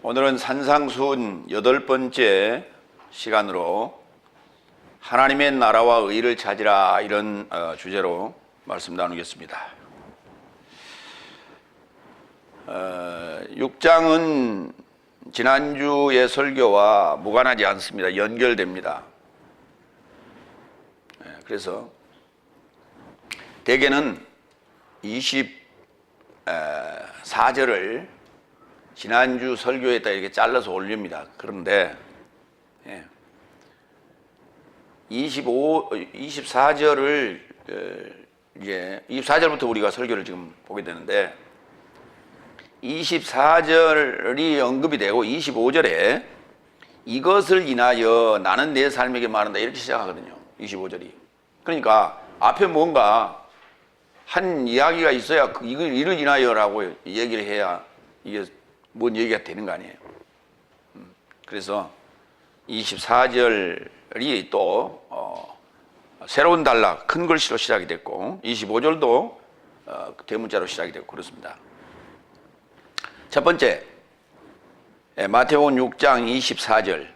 오늘은 산상수훈 8번째 시간으로 하나님의 나라와 의를 찾으라 이런 주제로 말씀 나누겠습니다. 6장은 지난주의 설교와 무관하지 않습니다. 연결됩니다. 그래서 대개는 24절을 지난주 설교에다 이렇게 잘라서 올립니다. 그런데 24절을 이제 24절부터 우리가 설교를 지금 보게 되는데 24절이 언급이 되고 25절에 이것을 인하여 나는 내 삶에게 말한다 이렇게 시작하거든요. 25절이. 그러니까 앞에 뭔가 한 이야기가 있어야 이를 인하여라고 얘기를 해야 이게 뭔 얘기가 되는 거 아니에요. 그래서 24절이 또 새로운 단락 큰 글씨로 시작이 됐고 25절도 대문자로 시작이 됐고 그렇습니다. 첫 번째 마태복음 6장 24절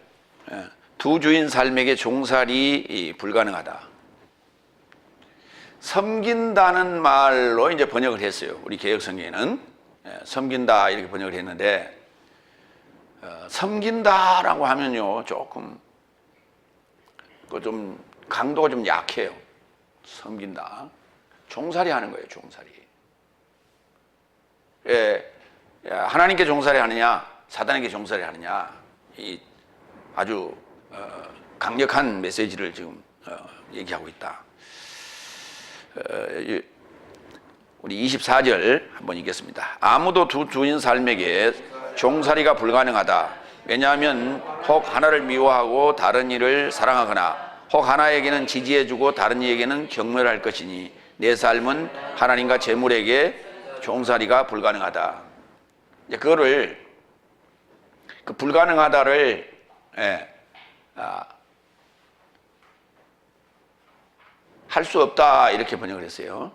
두 주인 삶에게 종살이 불가능하다. 섬긴다는 말로 이제 번역을 했어요. 우리 개역성경에는 섬긴다 이렇게 번역을 했는데 섬긴다라고 하면요 조금 좀 강도가 좀 약해요. 섬긴다 종살이 하는 거예요. 종살이. 하나님께 종살이 하느냐 사단에게 종살이 하느냐 이 아주 강력한 메시지를 지금 얘기하고 있다. 우리 24절 한번 읽겠습니다. 아무도 두 주인 삶에게 종살이가 불가능하다. 왜냐하면 혹 하나를 미워하고 다른 이를 사랑하거나 혹 하나에게는 지지해주고 다른 이에게는 경멸할 것이니 내 삶은 하나님과 재물에게 종살이가 불가능하다. 이제 그거를 그 불가능하다를 할 수 없다 이렇게 번역을 했어요.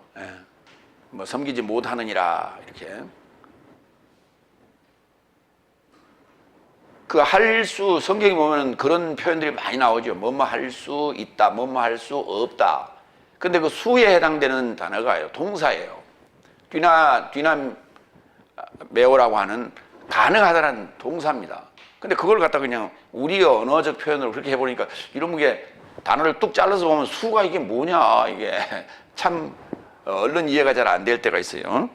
뭐 섬기지 못하느니라 이렇게 그 할 수 성경에 보면 그런 표현들이 많이 나오죠. 뭐뭐 할 수 있다, 뭐뭐 할 수 없다. 근데 그 수에 해당되는 단어가요 동사예요. 뒤나 매오라고 하는 가능하다는 동사입니다. 근데 그걸 갖다 그냥 우리 언어적 표현으로 그렇게 해보니까 이런 게 단어를 뚝 잘라서 보면 수가 이게 뭐냐 이게 참 얼른 이해가 잘 안 될 때가 있어요.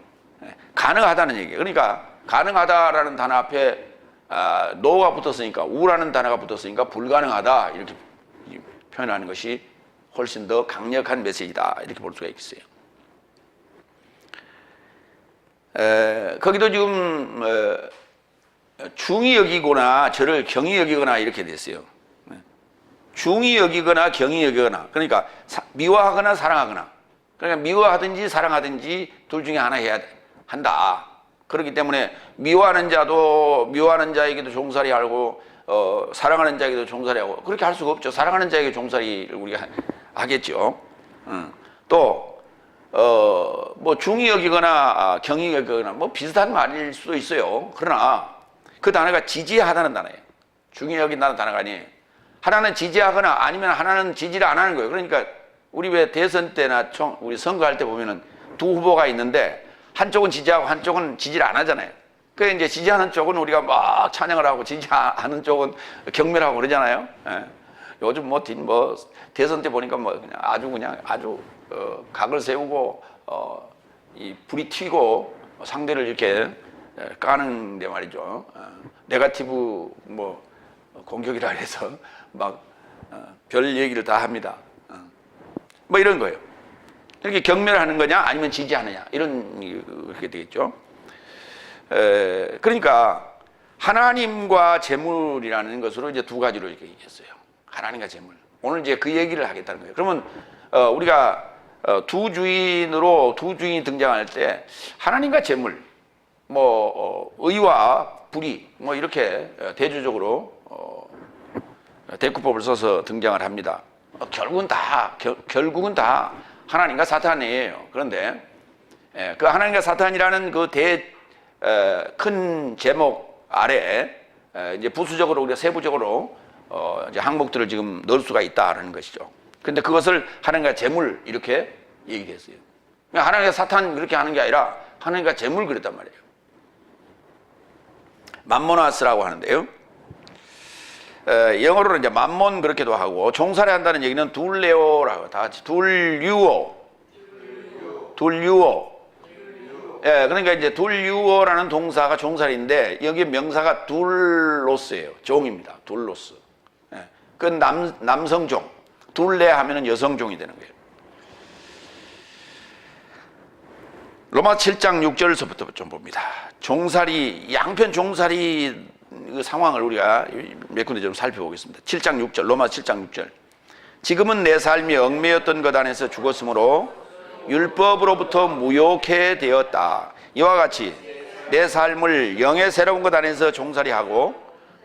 가능하다는 얘기예요. 그러니까 가능하다라는 단어 앞에 no가 붙었으니까 우라는 단어가 붙었으니까 불가능하다 이렇게 표현하는 것이 훨씬 더 강력한 메시지다 이렇게 볼 수가 있겠어요. 거기도 지금 중히 여기거나 저를 경히 여기거나 이렇게 됐어요. 중히 여기거나 경히 여기거나 그러니까 미워하거나 사랑하거나 그러니까 미워하든지 사랑하든지 둘 중에 하나 해야 한다. 그렇기 때문에 미워하는 자에게도 종살이 하고 사랑하는 자에게도 종살이 하고 그렇게 할 수가 없죠. 사랑하는 자에게 종살이를 우리가 하겠죠. 또 뭐 중히 여기거나 경히 여기거나 뭐 비슷한 말일 수도 있어요. 그러나 그 단어가 지지하다는 단어예요. 중히 여긴다는 단어가 아니에요. 하나는 지지하거나 아니면 하나는 지지를 안 하는 거예요. 그러니까 우리 왜 대선 때나 우리 선거할 때 보면은 두 후보가 있는데 한쪽은 지지하고 한쪽은 지지를 안 하잖아요. 그래서 이제 지지하는 쪽은 우리가 막 찬양을 하고 지지하는 쪽은 경멸하고 그러잖아요. 요즘 뭐 대선 때 보니까 뭐 그냥 아주 각을 세우고 이 불이 튀고 상대를 이렇게 까는데 말이죠. 네거티브 뭐 공격이라 해서 막 별 얘기를 다 합니다. 뭐 이런 거예요. 이렇게 경멸하는 거냐 아니면 지지하느냐 이런 그렇게 되겠죠. 그러니까 하나님과 재물이라는 것으로 이제 두 가지로 이렇게 얘기했어요. 하나님과 재물. 오늘 이제 그 얘기를 하겠다는 거예요. 그러면 우리가 두 주인이 등장할 때 하나님과 재물, 뭐 의와 불의, 뭐 이렇게 대조적으로 대꾸법을 써서 등장을 합니다. 결국은 다 하나님과 사탄이에요. 그런데 그 하나님과 사탄이라는 그 큰 제목 아래 이제 부수적으로 우리가 세부적으로 이제 항목들을 지금 넣을 수가 있다라는 것이죠. 근데 그것을 하나님과 재물 이렇게 얘기했어요. 하나님과 사탄 그렇게 하는 게 아니라 하나님과 재물 그랬단 말이에요. 맘모나스라고 하는데요. 영어로는 이제 맘몬 그렇게도 하고, 종살이 한다는 얘기는 둘레오라고, 다 같이 둘유오. 예, 그러니까 이제 둘유오라는 동사가 종살이인데 여기 명사가 둘로스예요. 종입니다. 둘로스. 예, 그 남성종. 둘레 하면은 여성종이 되는 거예요. 로마 7장 6절서부터 좀 봅니다. 종살이, 양편 종살이 그 상황을 우리가 몇 군데 좀 살펴보겠습니다. 7장 6절, 로마 7장 6절. 지금은 내 삶이 얽매였던 것 안에서 죽었으므로 율법으로부터 무효케 되었다. 이와 같이 내 삶을 영의 새로운 것 안에서 종살이하고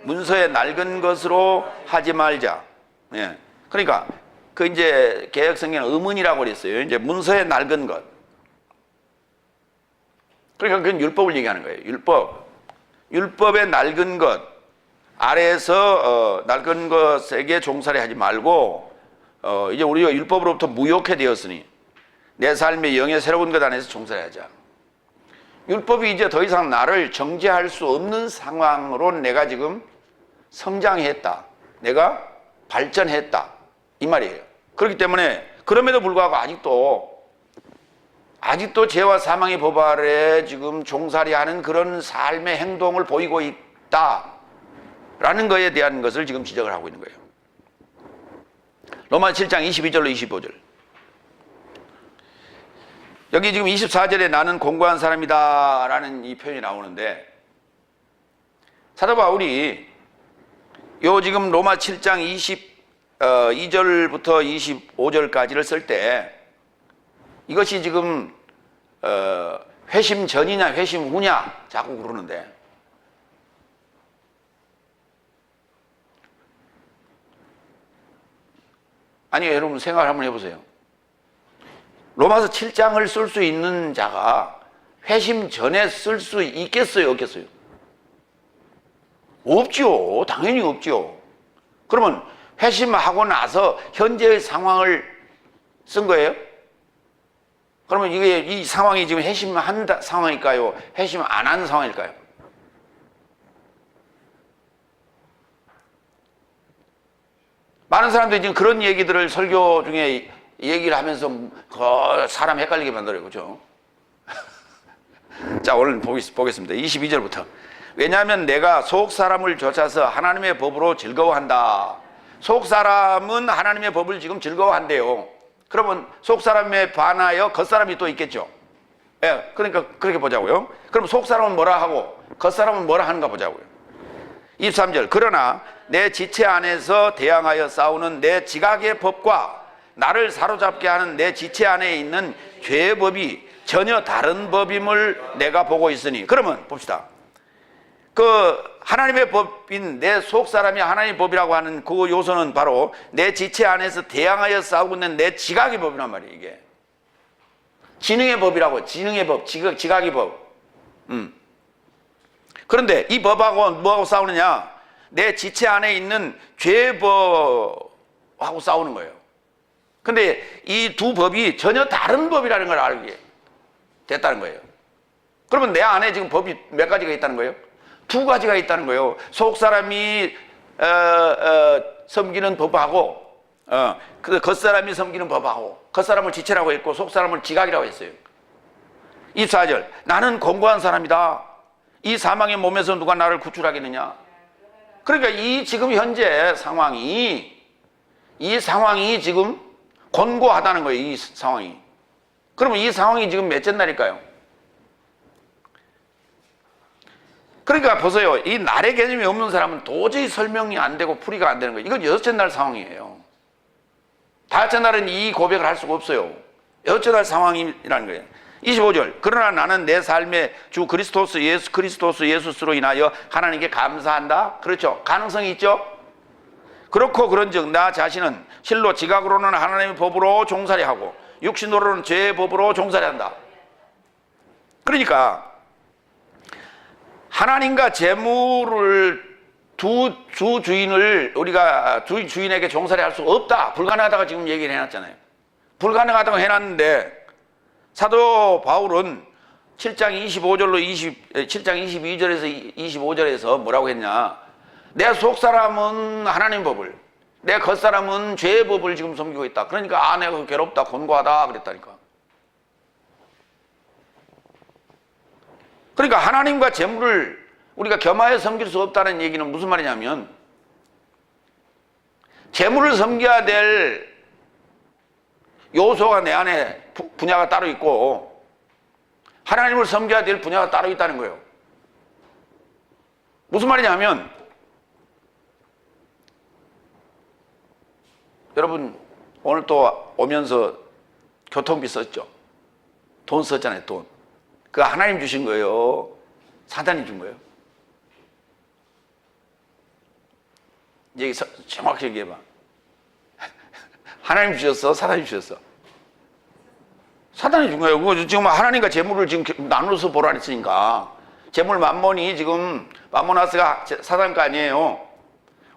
문서의 낡은 것으로 하지 말자. 예. 그러니까 그 이제 개혁성경은 의문이라고 그랬어요. 이제 문서의 낡은 것. 그러니까 그건 율법을 얘기하는 거예요. 율법의 낡은 것 아래에서 낡은 것에게 종살이 하지 말고 이제 우리가 율법으로부터 무효케 되었으니 내 삶의 영의 새로운 것 안에서 종살이 하자. 율법이 이제 더 이상 나를 정죄할 수 없는 상황으로 내가 지금 성장했다. 내가 발전했다. 이 말이에요. 그렇기 때문에 그럼에도 불구하고 아직도 죄와 사망의 법 아래 지금 종살이하는 그런 삶의 행동을 보이고 있다라는 것에 대한 것을 지금 지적을 하고 있는 거예요. 로마 7장 22절로 25절. 여기 지금 24절에 나는 공고한 사람이다 라는 이 표현이 나오는데, 사도 바울이 요 지금 로마 7장 22절부터 25절까지를 쓸 때 이것이 지금 회심 전이냐 회심 후냐 자꾸 그러는데, 아니 여러분 생각을 한번 해보세요. 로마서 7장을 쓸 수 있는 자가 회심 전에 쓸 수 있겠어요 없겠어요? 없죠. 당연히 없죠. 그러면 회심하고 나서 현재의 상황을 쓴 거예요? 그러면 이게 이 상황이 지금 회심한 상황일까요? 회심 안 한 상황일까요? 많은 사람들이 지금 그런 얘기들을 설교 중에 얘기를 하면서 사람 헷갈리게 만들어요. 그죠? 자, 오늘 보겠습니다. 22절부터. 왜냐하면 내가 속 사람을 쫓아서 하나님의 법으로 즐거워한다. 속 사람은 하나님의 법을 지금 즐거워한대요. 그러면 속 사람에 반하여 겉 사람이 또 있겠죠. 예, 그러니까 그렇게 보자고요. 그럼 속 사람은 뭐라 하고 겉 사람은 뭐라 하는가 보자고요. 23절. 그러나 내 지체 안에서 대항하여 싸우는 내 지각의 법과 나를 사로잡게 하는 내 지체 안에 있는 죄의 법이 전혀 다른 법임을 내가 보고 있으니. 그러면 봅시다. 그 하나님의 법인 내 속 사람이 하나님의 법이라고 하는 그 요소는 바로 내 지체 안에서 대항하여 싸우고 있는 내 지각의 법이란 말이에요. 이게 지능의 법이라고. 지능의 법, 지각의 법. 그런데 이 법하고 뭐하고 싸우느냐? 내 지체 안에 있는 죄의 법하고 싸우는 거예요. 근데 이 두 법이 전혀 다른 법이라는 걸 알게 됐다는 거예요. 그러면 내 안에 지금 법이 몇 가지가 있다는 거예요? 두 가지가 있다는 거예요. 속 사람이 섬기는 법하고 그 겉 사람이 섬기는 법하고, 겉 사람을 지체라고 했고 속 사람을 지각이라고 했어요. 24절. 나는 공고한 사람이다. 이 사망의 몸에서 누가 나를 구출하겠느냐? 그러니까 이 지금 현재 상황이 지금 곤고하다는 거예요. 이 상황이. 그러면 이 상황이 지금 몇째 날일까요? 그러니까 보세요. 이 날의 개념이 없는 사람은 도저히 설명이 안 되고 풀이가 안 되는 거예요. 이건 여섯째 날 상황이에요. 다섯째 날은 이 고백을 할 수가 없어요. 여섯째 날 상황이라는 거예요. 25절. 그러나 나는 내 삶의 주 그리스도스 예수스로 인하여 하나님께 감사한다. 그렇죠. 가능성이 있죠. 그렇고 그런즉 나 자신은 실로 지각으로는 하나님의 법으로 종살이하고 육신으로는 죄의 법으로 종살이한다. 그러니까 하나님과 재물을 두 주인을 우리가 두 주인에게 종살이 할 수가 없다. 불가능하다고 지금 얘기를 해놨잖아요. 불가능하다고 해놨는데 사도 바울은 7장 22절에서 25절에서 뭐라고 했냐. 내 속사람은 하나님 법을, 내 겉사람은 죄의 법을 지금 섬기고 있다. 그러니까 내가 괴롭다, 곤고하다 그랬다니까. 그러니까 하나님과 재물을 우리가 겸하여 섬길 수 없다는 얘기는 무슨 말이냐면 재물을 섬겨야 될 요소가 내 안에 분야가 따로 있고 하나님을 섬겨야 될 분야가 따로 있다는 거예요. 무슨 말이냐면 여러분 오늘 또 오면서 교통비 썼죠? 돈 썼잖아요. 돈. 그거 하나님 주신 거예요? 사단이 준 거예요? 얘기 정확히 얘기해봐. 하나님 주셨어? 사단이 주셨어? 사단이 준 거예요. 그거 지금 하나님과 재물을 지금 나눠서 보라 했으니까 재물 만몬이 지금 만모나스가 사단 거 아니에요.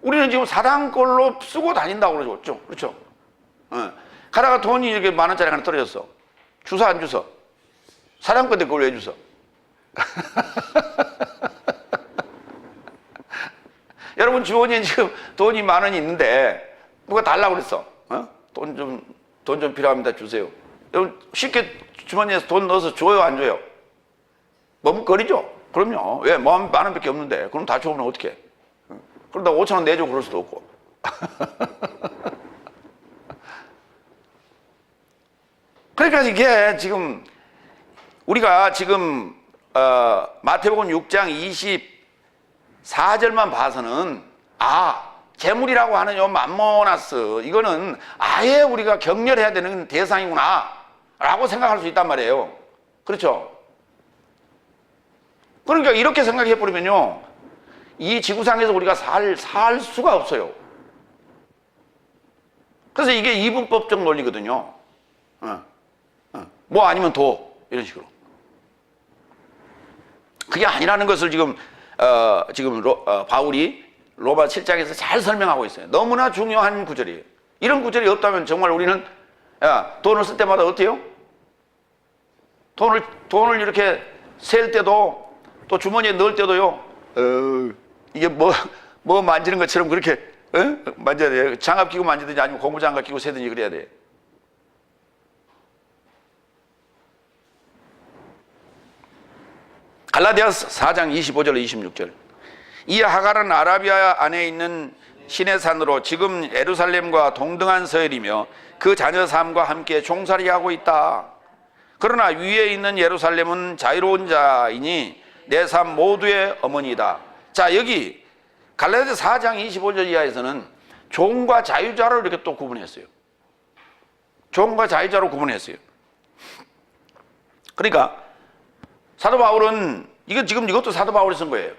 우리는 지금 사단 걸로 쓰고 다닌다고 그러죠. 그렇죠? 가다가 돈이 이렇게 10,000원짜리 하나 떨어졌어. 주서 안 주서? 사단 건데 그걸 왜 주서? 여러분 주머니에 지금 돈이 10,000원이 있는데 누가 달라고 그랬어? 돈 좀 필요합니다. 주세요. 여러분 쉽게 주머니에서 돈 넣어서 줘요? 안 줘요? 머뭇거리죠? 그럼요. 왜? 10,000원밖에 없는데 그럼 다 줘보면 어떡해? 그러다 5,000원 내줘 그럴 수도 없고. 그러니까 이게 지금 우리가 지금 마태복음 6장 24절만 봐서는 재물이라고 하는 요 만모나스 이거는 아예 우리가 경멸해야 되는 대상이구나 라고 생각할 수 있단 말이에요. 그렇죠? 그러니까 이렇게 생각해 버리면요 이 지구상에서 우리가 살 수가 없어요. 그래서 이게 이분법적 논리거든요. 뭐 아니면 도 이런 식으로. 그게 아니라는 것을 지금 바울이 로마 7장에서 잘 설명하고 있어요. 너무나 중요한 구절이에요. 이런 구절이 없다면 정말 우리는 돈을 쓸 때마다 어때요? 돈을 이렇게 셀 때도 또 주머니에 넣을 때도요. 이게 뭐 만지는 것처럼 그렇게 만져야 돼요. 장갑 끼고 만지든지 아니면 고무장갑 끼고 세든지 그래야 돼. 갈라디아서 4장 25절 26절. 이 하갈은 아라비아 안에 있는 신의 산으로 지금 예루살렘과 동등한 서열이며 그 자녀 삶과 함께 종살이하고 있다. 그러나 위에 있는 예루살렘은 자유로운 자이니 내 삶 모두의 어머니다. 자, 여기 갈라디아 4장 25절 이하에서는 종과 자유자로 이렇게 또 구분했어요. 종과 자유자로 구분했어요. 그러니까 사도 바울은 이것도 사도 바울이 쓴 거예요.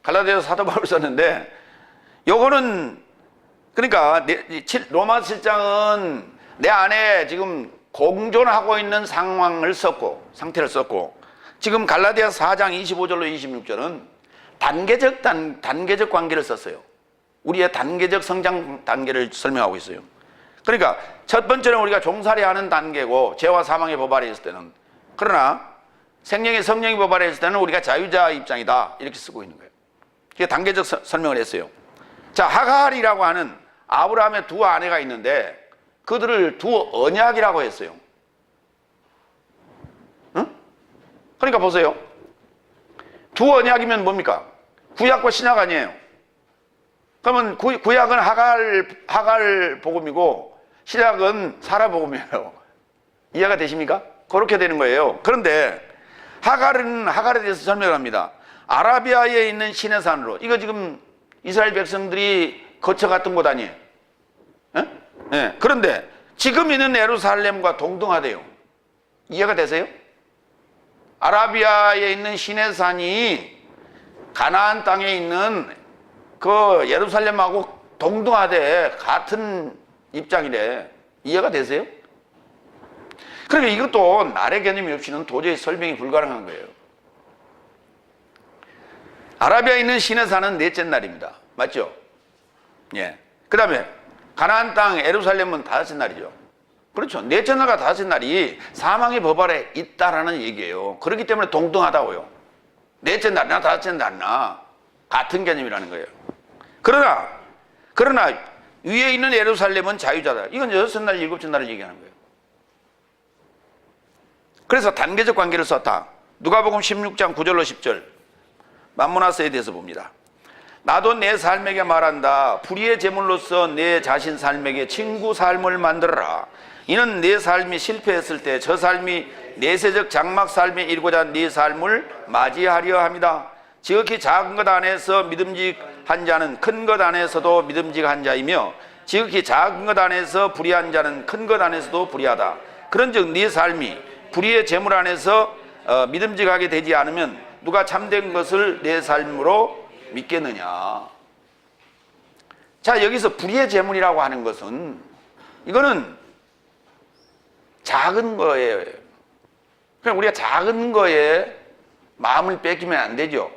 갈라디아서 사도 바울이 썼는데 요거는 그러니까 로마 7장은 내 안에 지금 공존하고 있는 상태를 썼고 지금 갈라디아서 4장 25절로 26절은 단계적 관계를 썼어요. 우리의 단계적 성장 단계를 설명하고 있어요. 그러니까 첫 번째는 우리가 종살이하는 단계고 죄와 사망의 법 아래 있을 때는, 그러나 생명의 성령의 법 아래 있을 때는 우리가 자유자 입장이다 이렇게 쓰고 있는 거예요. 이게 단계적 설명을 했어요. 자, 하갈이라고 하는 아브라함의 두 아내가 있는데 그들을 두 언약이라고 했어요. 응? 그러니까 보세요. 두 언약이면 뭡니까? 구약과 신약 아니에요. 그러면 구약은 하갈 복음이고 신약은 사라 복음이에요. 이해가 되십니까? 그렇게 되는 거예요. 그런데 하갈에 대해서 설명을 합니다. 아라비아에 있는 신의 산으로, 이거 지금 이스라엘 백성들이 거쳐갔던 곳 아니에요? 네. 그런데 지금 있는 예루살렘과 동등하대요. 이해가 되세요? 아라비아에 있는 신의 산이 가나안 땅에 있는 그 예루살렘하고 동등하대, 같은 입장이래. 이해가 되세요? 그러니까 이것도 날의 개념이 없이는 도저히 설명이 불가능한 거예요. 아라비아에 있는 신의 산은 넷째 날입니다. 맞죠? 예. 그 다음에 가나안 땅 예루살렘은 다섯째 날이죠. 그렇죠. 넷째 날과 다섯째 날이 사망의 법 아래 있다라는 얘기예요. 그렇기 때문에 동등하다고요. 넷째 날이나 다섯째 날이나 같은 개념이라는 거예요. 그러나 위에 있는 예루살렘은 자유자다. 이건 여섯째 날, 일곱째 날을 얘기하는 거예요. 그래서 단계적 관계를 썼다. 누가복음 16장 9절로 10절 만모나스에 대해서 봅니다. 나도 내 삶에게 말한다. 불의의 제물로서 내 자신 삶에게 친구 삶을 만들어라. 이는 내 삶이 실패했을 때 저 삶이 내세적 장막 삶에 이르고자 네 삶을 맞이하려 합니다. 지극히 작은 것 안에서 믿음직한 자는 큰 것 안에서도 믿음직한 자이며 지극히 작은 것 안에서 불의한 자는 큰 것 안에서도 불의하다. 그런즉 네 삶이 불의의 제물 안에서 믿음직하게 되지 않으면 누가 참된 것을 내 삶으로 믿겠느냐. 자, 여기서 불의의 제물이라고 하는 것은 이거는 작은 거예요. 그냥 우리가 작은 거에 마음을 뺏기면 안 되죠.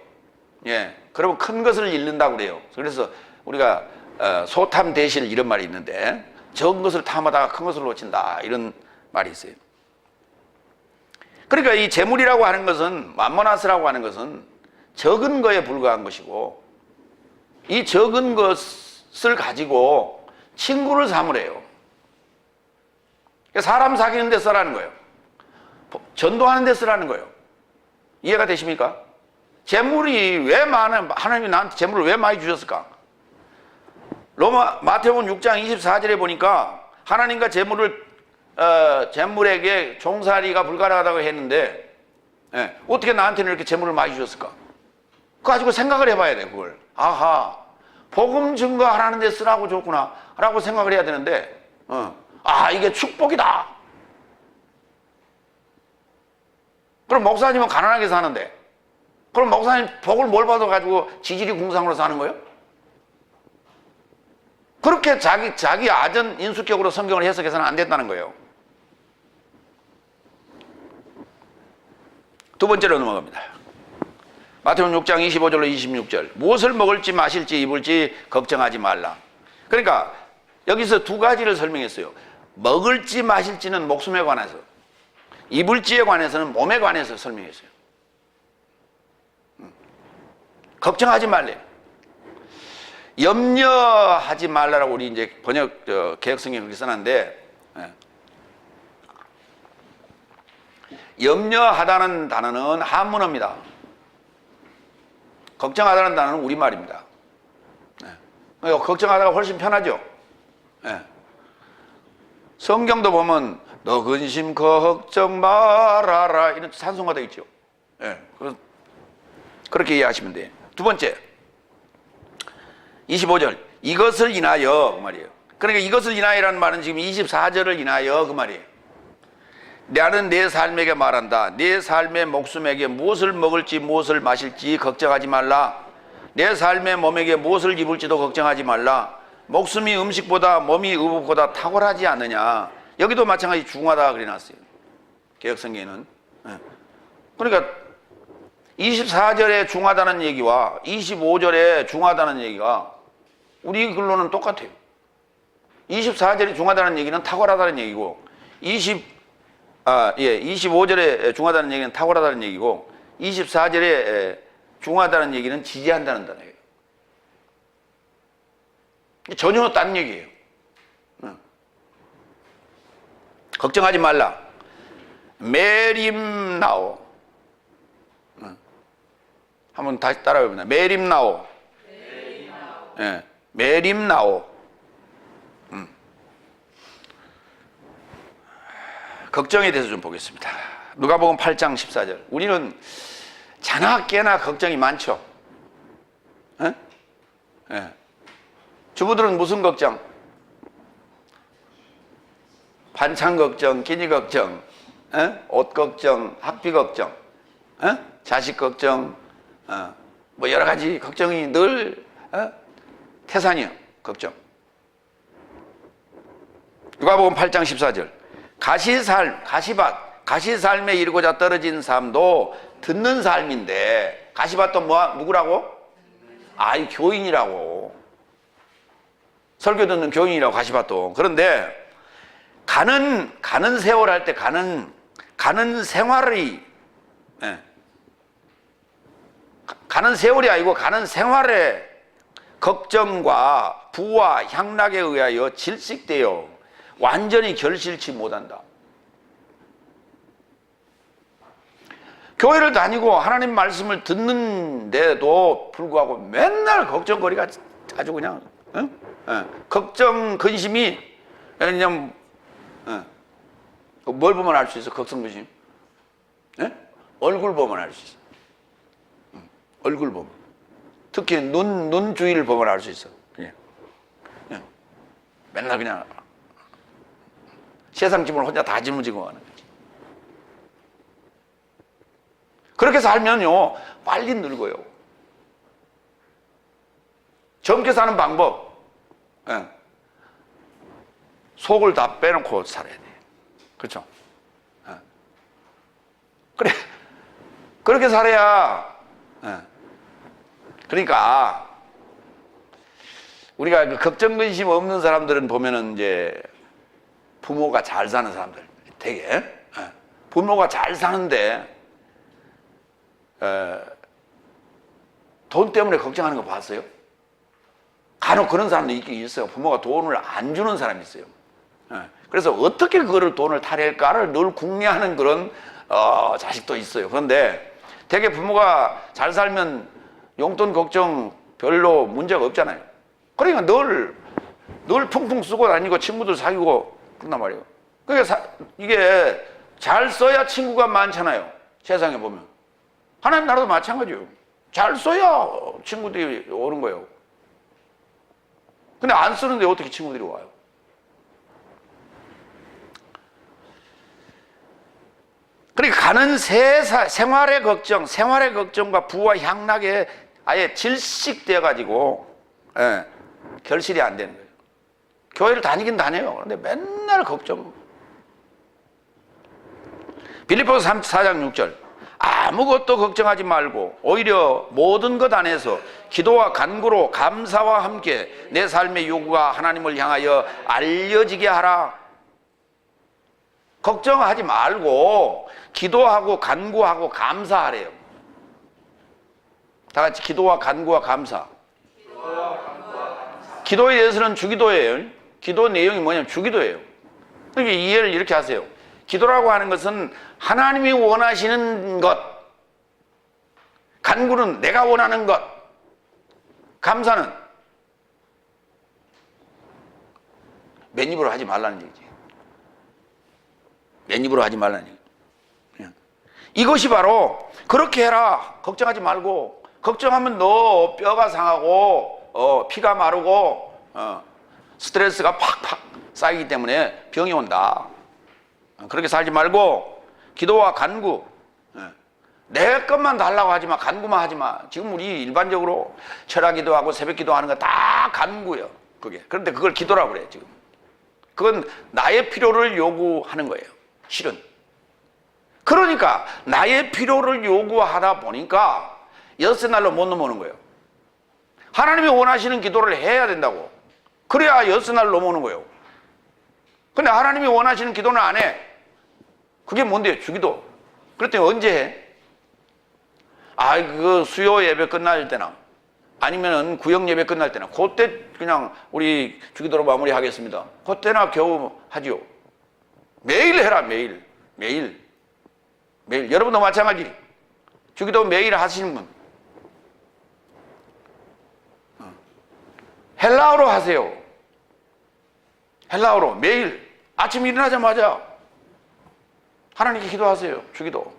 예, 그러면 큰 것을 잃는다고 그래요. 그래서 우리가 소탐 대실 이런 말이 있는데 적은 것을 탐하다가 큰 것을 놓친다 이런 말이 있어요. 그러니까 이 재물이라고 하는 것은 맘모나스라고 하는 것은 적은 거에 불과한 것이고 이 적은 것을 가지고 친구를 삼으래요. 사람 사귀는 데 쓰라는 거예요. 전도하는 데 쓰라는 거예요. 이해가 되십니까? 재물이 왜 많은, 하나님이 나한테 재물을 왜 많이 주셨을까? 마태복음 6장 24절에 보니까 하나님과 재물에게 종살이가 불가능하다고 했는데 어떻게 나한테는 이렇게 재물을 많이 주셨을까? 그거 가지고 생각을 해봐야 돼. 그걸 아하, 복음 증거하라는 데 쓰라고 줬구나 라고 생각을 해야 되는데 이게 축복이다. 그럼 목사님은 가난하게 사는데 그럼 목사님 복을 뭘 받아가지고 지지리 궁상으로 사는 거예요? 그렇게 자기 아전 인수격으로 성경을 해석해서는 안 된다는 거예요. 두 번째로 넘어갑니다. 마태복음 6장 25절로 26절 무엇을 먹을지 마실지 입을지 걱정하지 말라. 그러니까 여기서 두 가지를 설명했어요. 먹을지 마실지는 목숨에 관해서, 입을지에 관해서는 몸에 관해서 설명했어요. 걱정하지 말래. 염려하지 말라라고 우리 이제 번역 개혁성경에 그렇게 써놨는데 염려하다는 단어는 한문어입니다. 걱정하다는 단어는 우리말입니다. 걱정하다가 훨씬 편하죠. 성경도 보면 너 근심 걱정 말아라 이런 찬송가 되어 있죠. 그렇게 이해하시면 돼요. 두 번째 25절 이것을 인하여 그 말이에요. 그러니까 이것을 인하여라는 말은 지금 24절을 인하여 그 말이에요. 나는 내 삶에게 말한다. 내 삶의 목숨에게 무엇을 먹을지 무엇을 마실지 걱정하지 말라. 내 삶의 몸에게 무엇을 입을지도 걱정하지 말라. 목숨이 음식보다 몸이 의복보다 탁월하지 않느냐. 여기도 마찬가지 중하다 그래놨어요. 개혁성경에는. 그러니까 24절에 중하다는 얘기와 25절에 중하다는 얘기가 우리 글로는 똑같아요. 24절에 중하다는 얘기는 탁월하다는 얘기고 25절에 중하다는 얘기는 탁월하다는 얘기고 24절에 중하다는 얘기는 지지한다는 단어예요. 전혀 딴 얘기예요. 걱정하지 말라. 메림나오. 한번 다시 따라해봅니다. 메림나오. 메림나오. 걱정에 대해서 좀 보겠습니다. 누가복음 8장 14절. 우리는 자나 깨나 걱정이 많죠. 주부들은 무슨 걱정? 반찬 걱정, 끼니 걱정, 옷 걱정, 학비 걱정, 자식 걱정, 뭐 여러 가지 걱정이 늘 태산이요. 걱정. 누가복음 8장 14절. 가시밭에 이르고자 떨어진 삶도 듣는 삶인데, 가시밭도 누구라고? 아이, 교인이라고. 설교 듣는 교인이라고, 가시밭동. 그런데, 가는 세월 할 때 가는 생활이, 예. 가는 세월이 아니고 가는 생활의 걱정과 부와 향락에 의하여 질식되어 완전히 결실치 못한다. 교회를 다니고 하나님 말씀을 듣는데도 불구하고 맨날 걱정거리가 아주 그냥 걱정 근심이 그냥 뭘 보면 알 수 있어? 걱정 근심? 얼굴 보면 알 수 있어. 얼굴 보면. 특히 눈 주위를 보면 알 수 있어. 그냥. 맨날 그냥 세상 짐을 혼자 다 짊어지고 가는 거지. 그렇게 살면요, 빨리 늙어요. 젊게 사는 방법, 속을 다 빼놓고 살아야 돼. 그렇죠? 그래, 그렇게 살아야, 그러니까, 우리가 그 걱정, 근심 없는 사람들은 보면은 이제 부모가 잘 사는 사람들, 되게, 부모가 잘 사는데, 돈 때문에 걱정하는 거 봤어요? 간혹 그런 사람도 있긴 있어요. 부모가 돈을 안 주는 사람이 있어요. 그래서 어떻게 그거를 돈을 타릴까를 늘 궁리하는 그런 자식도 있어요. 그런데 되게 부모가 잘 살면 용돈 걱정 별로 문제가 없잖아요. 그러니까 늘 풍풍 쓰고 다니고 친구들 사귀고 그런단 말이에요. 그러니까 이게 잘 써야 친구가 많잖아요. 세상에 보면. 하나님 나라도 마찬가지예요. 잘 써야 친구들이 오는 거예요. 근데 안 쓰는데 어떻게 친구들이 와요? 그러니까 가는 생활의 걱정과 부와 향락에 아예 질식되어 가지고 결실이 안 되는 거예요. 교회를 다니긴 다녀요. 그런데 맨날 걱정. 빌립보서 4장 6절. 아무것도 걱정하지 말고 오히려 모든 것 안에서 기도와 간구로 감사와 함께 내 삶의 요구가 하나님을 향하여 알려지게 하라. 걱정하지 말고 기도하고 간구하고 감사하래요. 다 같이 기도와 간구와 감사. 기도에 대해서는 주기도예요. 기도 내용이 뭐냐면 주기도예요. 그러니까 이해를 이렇게 하세요. 기도라고 하는 것은 하나님이 원하시는 것, 간구는 내가 원하는 것, 감사는 맨입으로 하지 말라는 얘기지. 맨입으로 하지 말라는 얘기. 이것이 바로 그렇게 해라. 걱정하지 말고. 걱정하면 너 뼈가 상하고 피가 마르고 스트레스가 팍팍 쌓이기 때문에 병이 온다. 그렇게 살지 말고 기도와 간구, 내 것만 달라고 하지 마. 간구만 하지 마. 지금 우리 일반적으로 철학 기도하고 새벽 기도하는 거 다 간구예요. 그게. 그런데 그걸 기도라고 그래 지금. 그건 나의 필요를 요구하는 거예요. 실은. 그러니까 나의 필요를 요구하다 보니까 여섯 날로 못 넘어오는 거예요. 하나님이 원하시는 기도를 해야 된다고. 그래야 여섯 날로 넘어오는 거예요. 근데 하나님이 원하시는 기도는 안 해. 그게 뭔데요? 주기도. 그랬더니 언제 해? 그 수요 예배 끝날 때나 아니면은 구역 예배 끝날 때나 그때 그냥 우리 주기도로 마무리하겠습니다. 그때나 겨우 하지요. 매일 해라. 매일. 여러분도 마찬가지. 주기도 매일 하시는 분. 헬라어로 하세요. 헬라어로 매일 아침 일어나자마자 하나님께 기도하세요. 주기도.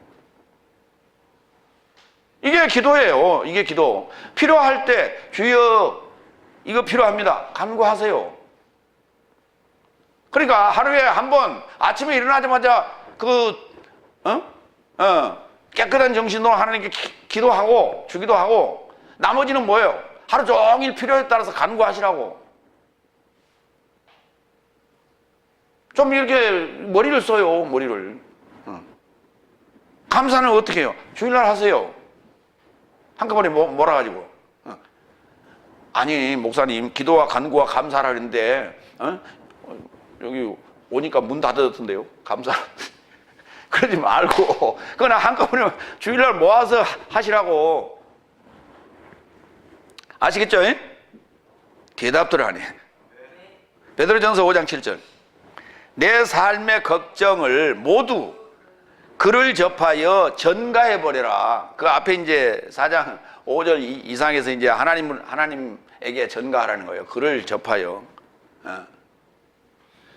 이게 기도예요. 이게 기도. 필요할 때 주여 이거 필요합니다. 간구하세요. 그러니까 하루에 한 번 아침에 일어나자마자 깨끗한 정신으로 하나님께 기도하고 주기도 하고 나머지는 뭐예요? 하루 종일 필요에 따라서 간구하시라고. 좀 이렇게 머리를 써요. 머리를. 감사는 어떻게 해요? 주일날 하세요. 한꺼번에 몰아가지고. 아니 목사님 기도와 간구와 감사를 하는데 여기 오니까 문 닫았던데요. 감사. 그러지 말고 그거나 한꺼번에 주일날 모아서 하시라고. 아시겠죠? 대답들 하네. 베드로전서 5장 7절. 내 삶의 걱정을 모두 그를 접하여 전가해 버려라. 그 앞에 이제 4장 5절 이상에서 이제 하나님에게 전가하라는 거예요. 그를 접하여.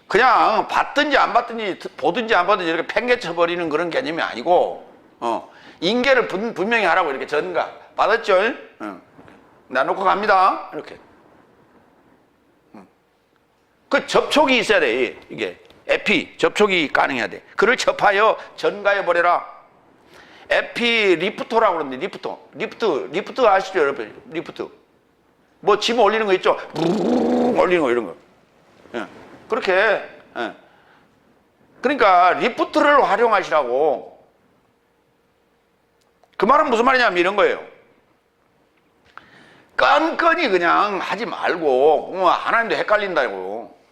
그냥 받든지 안 받든지 보든지 안 보든지 이렇게 팽개쳐 버리는 그런 개념이 아니고 인계를 분명히 하라고 이렇게 전가. 받았죠? 나 놓고 갑니다. 이렇게. 그 접촉이 있어야 돼. 이게 에피 접촉이 가능해야 돼. 그를 접하여 전가해 버려라. 에피 리프토라고 그러는데 리프트 아시죠 여러분? 리프트 뭐 짐 올리는 거 있죠? 부르르 올리는 거 이런 거. 그렇게. 그러니까 리프트를 활용하시라고. 그 말은 무슨 말이냐면 이런 거예요. 끈끈이 그냥 하지 말고 하나님도 헷갈린다고.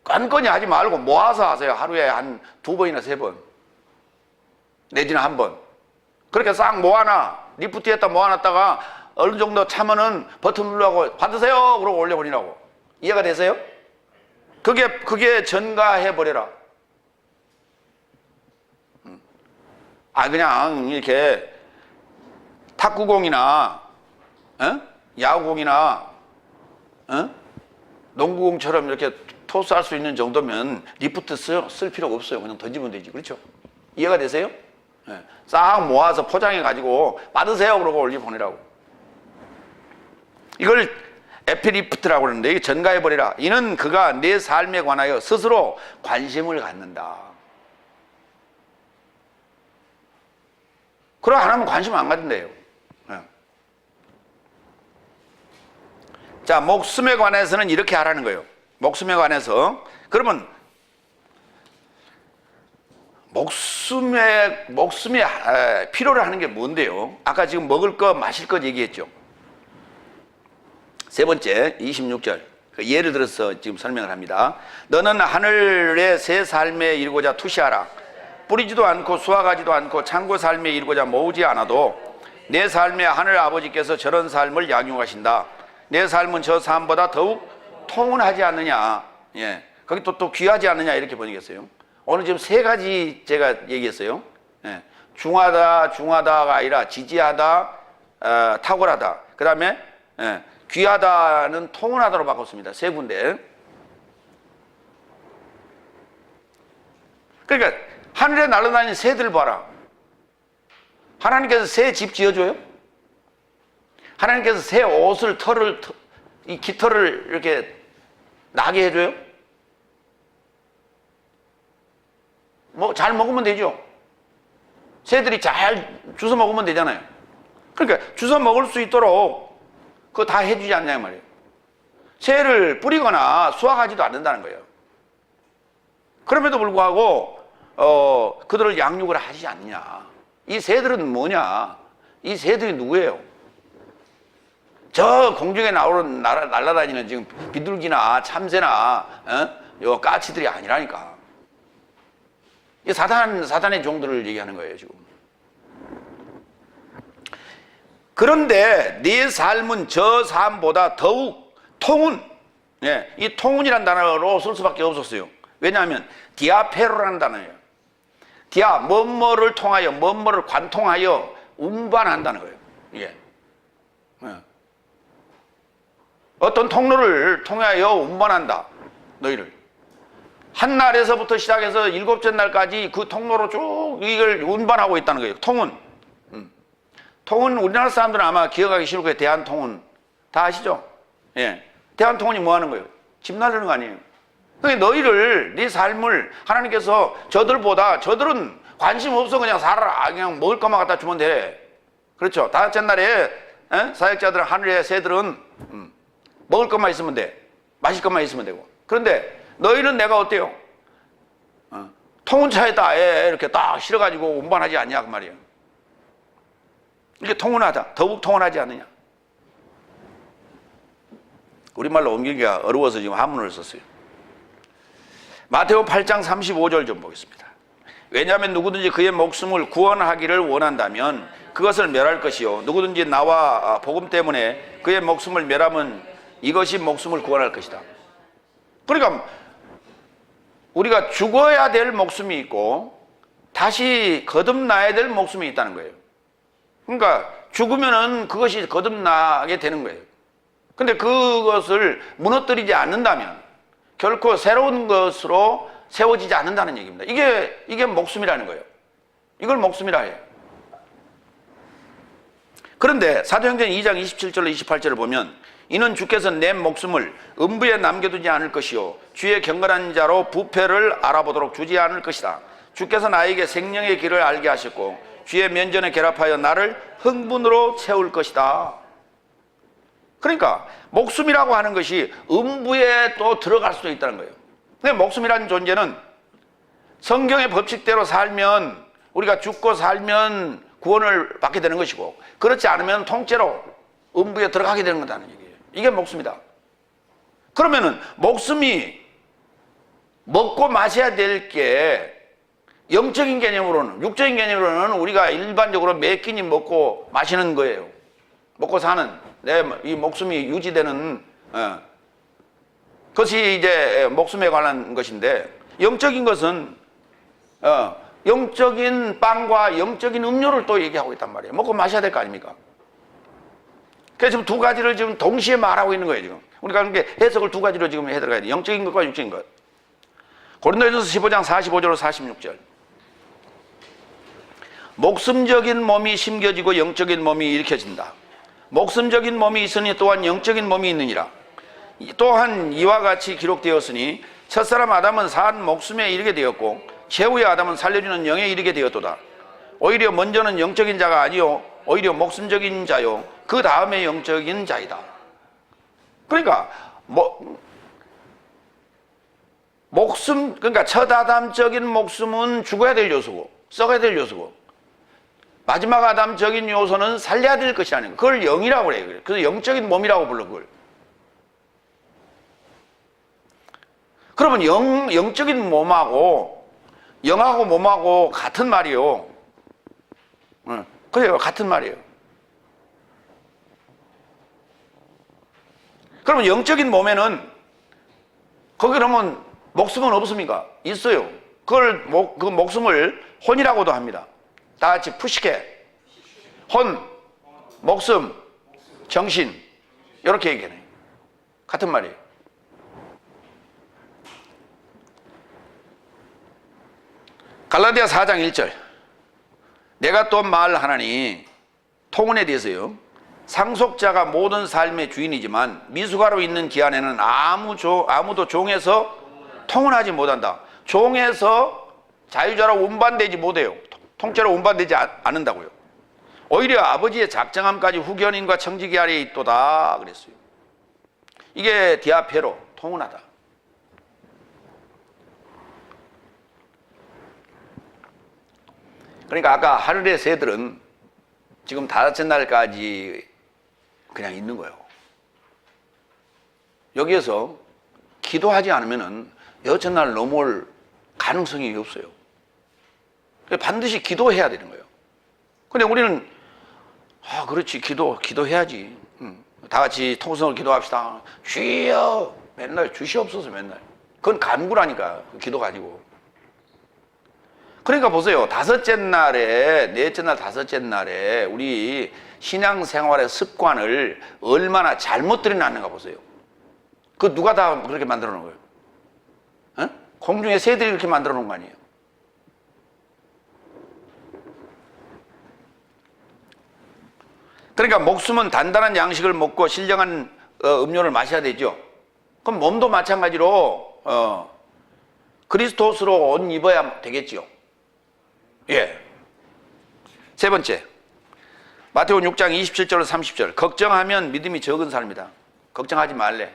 끈끈이 하지 말고 모아서 하세요. 하루에 한 2번이나 3번 내지는 1번. 그렇게 싹 모아놔. 리프트에다 모아놨다가 어느 정도 차면은 버튼 누르고 받으세요 그러고 올려버리라고. 이해가 되세요? 그게 전가해버려라. 그냥 이렇게 탁구공이나 야구공이나 농구공처럼 이렇게 토스할 수 있는 정도면 리프트 쓸 필요가 없어요. 그냥 던지면 되지. 그렇죠? 이해가 되세요? 싹 모아서 포장해가지고 받으세요 그러고 올려보내라고. 이걸 에피리프트라고 하는데 전가해버리라. 이는 그가 내 삶에 관하여 스스로 관심을 갖는다. 그럼 안 하면 관심 안 갖는데요. 자, 목숨에 관해서는 이렇게 하라는 거예요. 목숨에 관해서. 그러면 목숨에 필요로 하는 게 뭔데요? 아까 지금 먹을 것 마실 것 얘기했죠. 세 번째 26절 예를 들어서 지금 설명을 합니다. 너는 하늘의 새 삶에 이르고자 투시하라. 뿌리지도 않고 수확하지도 않고 창고 삶에 이르고자 모으지 않아도 내 삶에 하늘 아버지께서 저런 삶을 양육하신다. 내 삶은 저 삶보다 더욱 통운하지 않느냐. 거기 또 귀하지 않느냐 이렇게 번역했어요. 오늘 지금 3가지 제가 얘기했어요. 중하다가 아니라 지지하다, 탁월하다. 그 다음에 귀하다는 통운하다로 바꿨습니다. 3군데. 그러니까 하늘에 날아다니는 새들 봐라. 하나님께서 새 집 지어줘요? 하나님께서 새 옷을 이 깃털을 이렇게 나게 해줘요? 잘 먹으면 되죠. 새들이 잘 주워 먹으면 되잖아요. 그러니까 주워 먹을 수 있도록 그거 다 해주지 않냐 말이에요. 새를 뿌리거나 수확하지도 않는다는 거예요. 그럼에도 불구하고 그들을 양육을 하지 않느냐. 이 새들은 뭐냐? 이 새들이 누구예요? 저 공중에 날아다니는 지금 비둘기나 참새나 요 까치들이 아니라니까. 이 사단의 종들을 얘기하는 거예요 지금. 그런데 네 삶은 저 삶보다 더욱 통운. 이 통운이라는 단어로 쓸 수밖에 없었어요. 왜냐하면 디아페로라는 단어예요. 뭐뭐를 통하여, 뭐뭐를 관통하여 운반한다는 거예요. 어떤 통로를 통하여 운반한다. 너희를. 한 날에서부터 시작해서 7째 날까지 그 통로로 쭉 이걸 운반하고 있다는 거예요. 통운. 통운 우리나라 사람들은 아마 기억하기 싫을 거예요. 대한통운. 다 아시죠? 대한통운이 뭐 하는 거예요? 집 나르는 거 아니에요? 그러니까 너희를, 네 삶을 하나님께서 저들은 관심 없어. 그냥 살아라. 그냥 먹을 것만 갖다 주면 돼. 그렇죠? 5째 날에 사역자들은 하늘의 새들은 먹을 것만 있으면 돼. 마실 것만 있으면 되고. 그런데 너희는 내가 어때요? 통운차에다 이렇게 딱 실어가지고 운반하지 않냐 그 말이에요. 이게 통운하다. 더욱 통운하지 않느냐. 우리말로 옮기기가 어려워서 지금 한문을 썼어요. 마태복음 8장 35절 좀 보겠습니다. 왜냐하면 누구든지 그의 목숨을 구원하기를 원한다면 그것을 멸할 것이요 누구든지 나와 복음 때문에 그의 목숨을 멸하면 이것이 목숨을 구원할 것이다. 그러니까 우리가 죽어야 될 목숨이 있고 다시 거듭나야 될 목숨이 있다는 거예요. 그러니까 죽으면은 그것이 거듭나게 되는 거예요. 근데 그것을 무너뜨리지 않는다면 결코 새로운 것으로 세워지지 않는다는 얘기입니다. 이게 목숨이라는 거예요. 이걸 목숨이라 해요. 그런데 사도행전 2장 27절로 28절을 보면 이는 주께서 내 목숨을 음부에 남겨두지 않을 것이요 주의 경건한 자로 부패를 알아보도록 주지 않을 것이다. 주께서 나에게 생명의 길을 알게 하셨고 주의 면전에 결합하여 나를 흥분으로 채울 것이다. 그러니까 목숨이라고 하는 것이 음부에 또 들어갈 수도 있다는 거예요. 근데 목숨이라는 존재는 성경의 법칙대로 살면 우리가 죽고 살면 구원을 받게 되는 것이고 그렇지 않으면 통째로 음부에 들어가게 되는 거다는 얘기예요. 이게 목숨이다. 그러면은 목숨이 먹고 마셔야 될 게 영적인 개념으로는, 육적인 개념으로는 우리가 일반적으로 매 끼니 먹고 마시는 거예요. 먹고 사는 내 이 목숨이 유지되는 그것이 이제 목숨에 관한 것인데, 영적인 것은 영적인 빵과 영적인 음료를 또 얘기하고 있단 말이에요. 먹고 마셔야 될 거 아닙니까? 그래서 지금 두 가지를 지금 동시에 말하고 있는 거예요. 지금 우리가 그렇게 해석을 두 가지로 지금 해들어가야 돼요. 영적인 것과 육적인 것. 고린도전서 15장 45절로 46절. 목숨적인 몸이 심겨지고 영적인 몸이 일으켜진다. 목숨적인 몸이 있으니 또한 영적인 몸이 있느니라. 또한 이와 같이 기록되었으니 첫사람 아담은 산 목숨에 이르게 되었고 최후의 아담은 살려주는 영에 이르게 되었도다. 오히려 먼저는 영적인 자가 아니요 오히려 목숨적인 자요 그 다음에 영적인 자이다. 그러니까 목숨, 그러니까 첫 아담적인 목숨은 죽어야 될 요소고 썩어야 될 요소고 마지막 아담적인 요소는 살려야 될 것이라는 거. 그걸 영이라고 그래요. 그래서 영적인 몸이라고 불러 그걸. 그러면 영적인 몸하고 영하고 몸하고 같은 말이요. 그래요. 같은 말이에요. 그러면 영적인 몸에는 거기 그러면 목숨은 없습니까? 있어요. 그 목숨을 혼이라고도 합니다. 다 같이 푸시케, 혼, 목숨, 정신 이렇게 얘기해요. 같은 말이에요. 갈라디아 4장 1절. 내가 또 말하나니 통혼에 대해서요. 상속자가 모든 삶의 주인이지만 미숙아로 있는 기한에는 아무도 종에서 통혼하지 못한다. 종에서 자유자로 운반되지 못해요. 통째로 운반되지 않는다고요. 오히려 아버지의 작정함까지 후견인과 청지기 아래에 있도다 그랬어요. 이게 디아페로, 통혼하다. 그러니까 아까 하늘의 새들은 지금 다섯째 날까지 그냥 있는 거예요. 여기에서 기도하지 않으면 여섯째 날 넘어올 가능성이 없어요. 반드시 기도해야 되는 거예요. 근데 우리는 그렇지 기도해야지. 다 같이 통성을 기도합시다. 주여 맨날 주시옵소서 맨날. 그건 간구라니까 기도 가지고. 그러니까 보세요. 다섯째 날에 넷째 날 다섯째 날에 우리 신앙생활의 습관을 얼마나 잘못 들여놨는가 보세요. 그 누가 다 그렇게 만들어 놓은 거예요? 공중에 새들이 이렇게 만들어 놓은 거 아니에요? 그러니까 목숨은 단단한 양식을 먹고 신령한 음료를 마셔야 되죠. 그럼 몸도 마찬가지로 그리스도스로 옷 입어야 되겠지요. 예. 세 번째, 마태복음 6장 27절로 30절. 걱정하면 믿음이 적은 사람이다. 걱정하지 말래.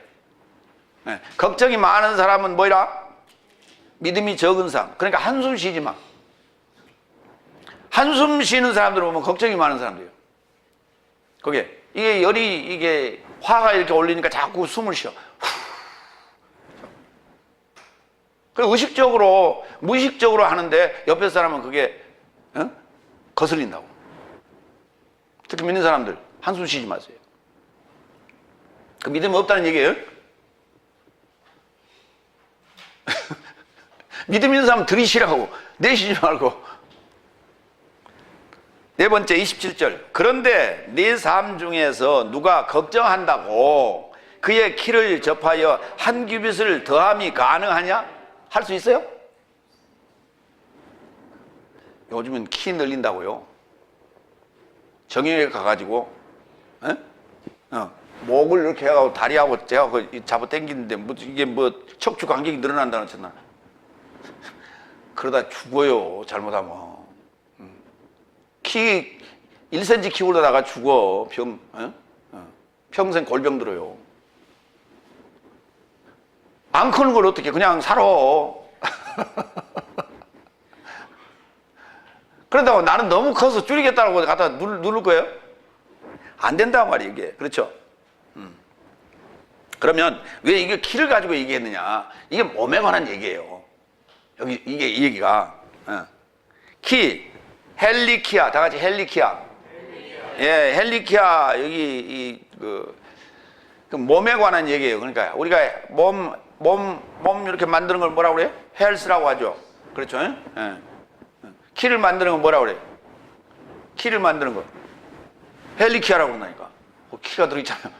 예. 걱정이 많은 사람은 뭐라? 믿음이 적은 사람. 그러니까 한숨 쉬지 마. 한숨 쉬는 사람들 보면 걱정이 많은 사람들이에요. 이게 열이 화가 이렇게 올리니까 자꾸 숨을 쉬어. 그리고 의식적으로, 무의식적으로 하는데 옆에 사람은 그게 거슬린다고. 특히 믿는 사람들 한숨 쉬지 마세요. 그 믿음이 없다는 얘기예요. 믿음 있는 사람 들이쉬라고, 내쉬지 말고. 네 번째 27절. 그런데 네 삶 중에서 누가 걱정한다고 그의 키를 접하여 한 규빗을 더함이 가능하냐? 할 수 있어요? 요즘은 키 늘린다고요. 정형외과 가가지고 목을 이렇게 해가지고 다리하고 제가 잡아 당기는데 이게 척추 간격이 늘어난다는 쳤나? 그러다 죽어요. 잘못하면. 키 1cm 키 올라다가 죽어. 평생 골병 들어요. 안 크는 걸 어떻게 그냥 살아. 그런다고 나는 너무 커서 줄이겠다고 갖다 누를 거예요? 안 된단 말이에요, 이게. 그렇죠? 그러면 왜 이게 키를 가지고 얘기했느냐? 이게 몸에 관한 얘기예요. 여기 이게 이 얘기가 키, 헬리키아, 다 같이 헬리키아. 예, 헬리키아 여기 그 몸에 관한 얘기예요. 그러니까 우리가 몸 이렇게 만드는 걸 뭐라고 그래요? 헬스라고 하죠. 그렇죠? 예. 키를 만드는 건 뭐라고 그래요? 키를 만드는 거 헬리키아라고 그런다니까. 키가 들어있잖아요.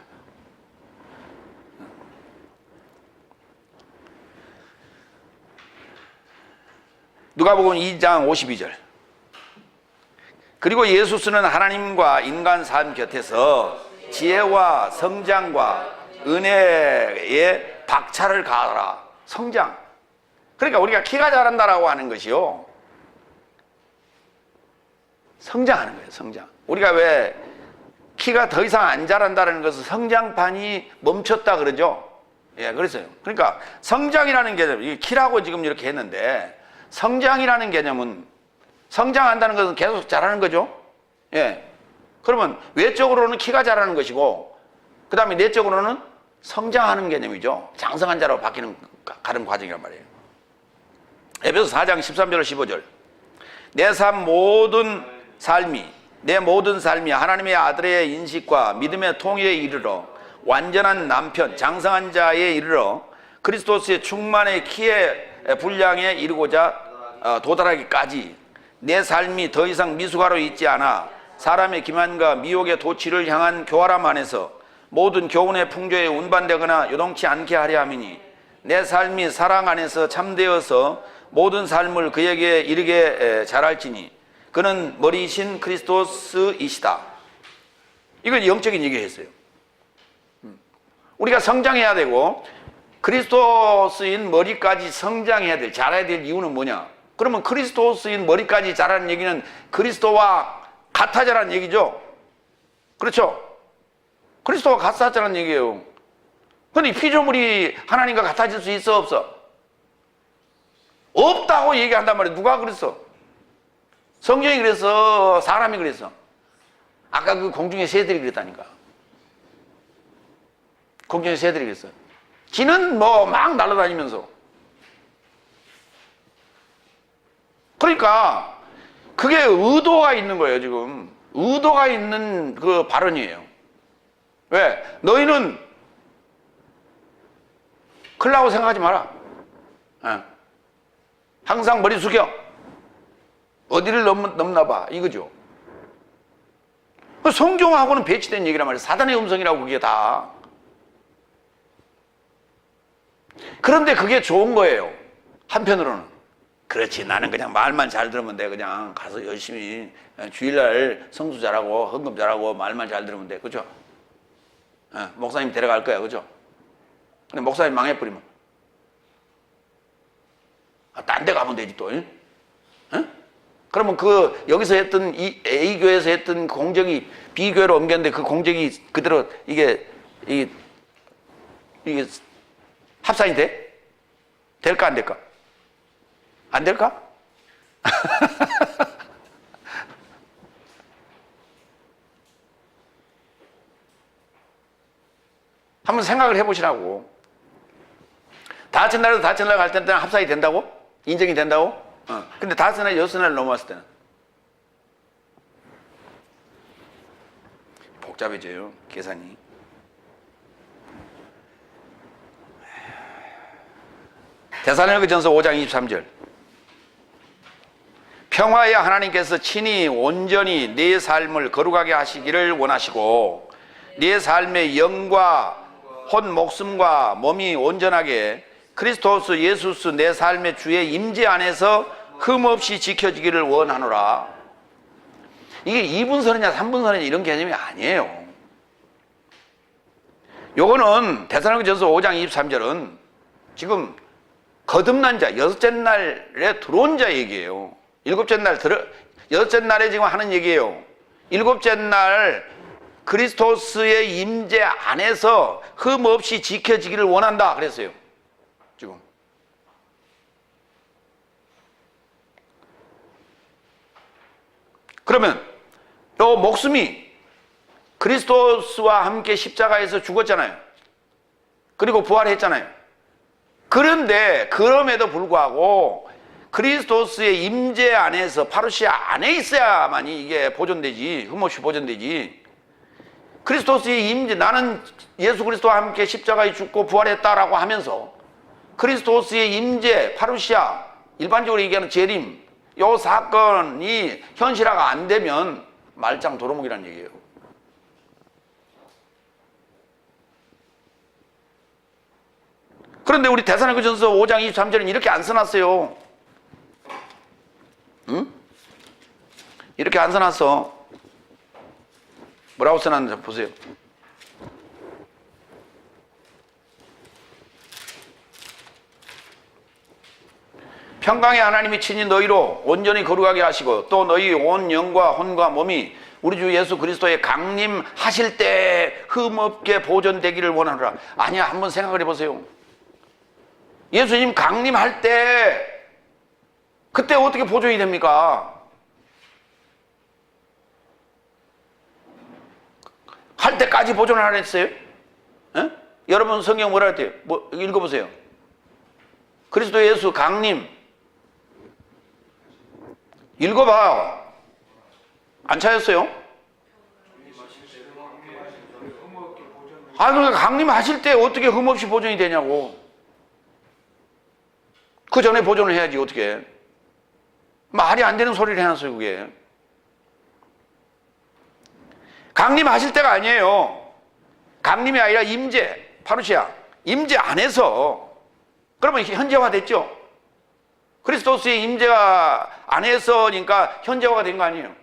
누가복음 2장 52절. 그리고 예수스는 하나님과 인간 삶 곁에서 지혜와 성장과 은혜에 박차를 가하라. 성장. 그러니까 우리가 키가 자란다라고 하는 것이요, 성장하는 거예요. 성장. 우리가 왜 키가 더 이상 안 자란다는 것은 성장판이 멈췄다 그러죠. 예, 그랬어요. 그러니까 성장이라는 개념, 이 키라고 지금 이렇게 했는데 성장이라는 개념은 성장한다는 것은 계속 자라는 거죠. 예. 그러면 외적으로는 키가 자라는 것이고 그 다음에 내적으로는 성장하는 개념이죠. 장성한 자로 가는 과정이란 말이에요. 에베소 4장 13절 15절. 내 모든 삶이 하나님의 아들의 인식과 믿음의 통일에 이르러 완전한 남편, 장성한 자에 이르러 그리스도스의 충만의 키의 분량에 이르고자 도달하기까지 내 삶이 더 이상 미숙아로 있지 않아 사람의 기만과 미혹의 도취를 향한 교활함 안에서 모든 교훈의 풍조에 운반되거나 요동치 않게 하려 함이니 내 삶이 사랑 안에서 참되어서 모든 삶을 그에게 이르게 잘할지니 그는 머리이신 그리스도스이시다. 이건 영적인 얘기했어요. 우리가 성장해야 되고 그리스도스인 머리까지 성장해야 돼. 자라야 될 이유는 뭐냐? 그러면 그리스도스인 머리까지 자라는 얘기는 그리스도와 같아자라는 얘기죠. 그렇죠? 그리스도와 같아자라는 얘기예요. 그런데 피조물이 하나님과 같아질 수 있어 없어? 없다고 얘기한단 말이에요. 누가 그랬어? 성경이 그랬어? 사람이 그랬어? 아까 그 공중의 새들이 그랬다니까. 공중의 새들이 그랬어. 지는 뭐 막 날아다니면서. 그러니까 그게 의도가 있는 거예요. 지금 의도가 있는 그 발언이에요. 왜? 너희는 큰일 나고 생각하지 마라. 항상 머리 숙여. 어디를 넘나 봐. 이거죠. 성경하고는 배치된 얘기란 말이에요. 사단의 음성이라고 그게 다. 그런데 그게 좋은 거예요. 한편으로는. 그렇지, 나는 그냥 말만 잘 들으면 돼. 그냥 가서 열심히 주일날 성수 잘하고 헌금 잘하고 말만 잘 들으면 돼. 그죠? 목사님 데려갈 거야. 그죠? 근데 목사님 망해버리면 딴 데 가면 되지 또. 그러면 그 여기서 했던 이 A 교회에서 했던 공적이 B 교회로 옮겼는데 그 공적이 그대로 이게 합산이 돼? 될까 안 될까? 안 될까? 한번 생각을 해보시라고. 다섯째 날에도 다섯째 날 갈 때는 합산이 된다고? 인정이 된다고? 근데 다섯째 날, 여섯째 날 넘어왔을 때는 복잡해져요, 계산이. 데살로니가전서 5장 23절. 평화의 하나님께서 친히 온전히 내 삶을 거룩하게 하시기를 원하시고 내 삶의 영과 혼, 목숨과 몸이 온전하게 그리스도스 예수스 내 삶의 주의 임재 안에서 흠없이 지켜지기를 원하노라. 이게 2분선이냐 3분선이냐 이런 개념이 아니에요. 요거는 데살로니가전서 5장 23절은 지금 거듭난 자, 여섯째 날에 들어온 자 얘기예요. 여섯째 날에 지금 하는 얘기예요. 일곱째 날 그리스도스의 임재 안에서 흠없이 지켜지기를 원한다 그랬어요. 지금. 그러면 요 목숨이 그리스도스와 함께 십자가에서 죽었잖아요. 그리고 부활했잖아요. 그런데 그럼에도 불구하고 그리스도스의 임재 안에서 파루시아 안에 있어야만이 이게 보존되지, 흠없이 보존되지. 그리스도스의 임재, 나는 예수 그리스도와 함께 십자가에 죽고 부활했다라고 하면서 그리스도스의 임재, 파루시아, 일반적으로 얘기하는 재림, 이 사건이 현실화가 안 되면 말짱 도루묵이라는 얘기예요. 그런데 우리 데살로니가전서 5장 23절은 이렇게 안 써놨어요. 응? 이렇게 안 써놨어. 뭐라고 써놨는지 보세요. 평강의 하나님이 친히 너희로 온전히 거룩하게 하시고 또 너희 온 영과 혼과 몸이 우리 주 예수 그리스도의 강림하실 때 흠없게 보존되기를 원하노라. 아니야, 한번 생각을 해보세요. 예수님 강림할 때 그때 어떻게 보존이 됩니까? 할 때까지 보존을 안 했어요? 에? 여러분 성경 뭐라 했대요? 뭐 읽어보세요. 그리스도 예수 강림 읽어봐. 안 찾았어요? 그러니까 강림하실 때 어떻게 흠없이 보존이 되냐고. 그 전에 보존을 해야지 어떻게. 말이 안 되는 소리를 해놨어요 그게. 강림하실 때가 아니에요. 강림이 아니라 임재, 파루시아 임재 안에서. 그러면 현재화 됐죠. 그리스도스의 임재가 안에서니까 현재화가 된 거 아니에요.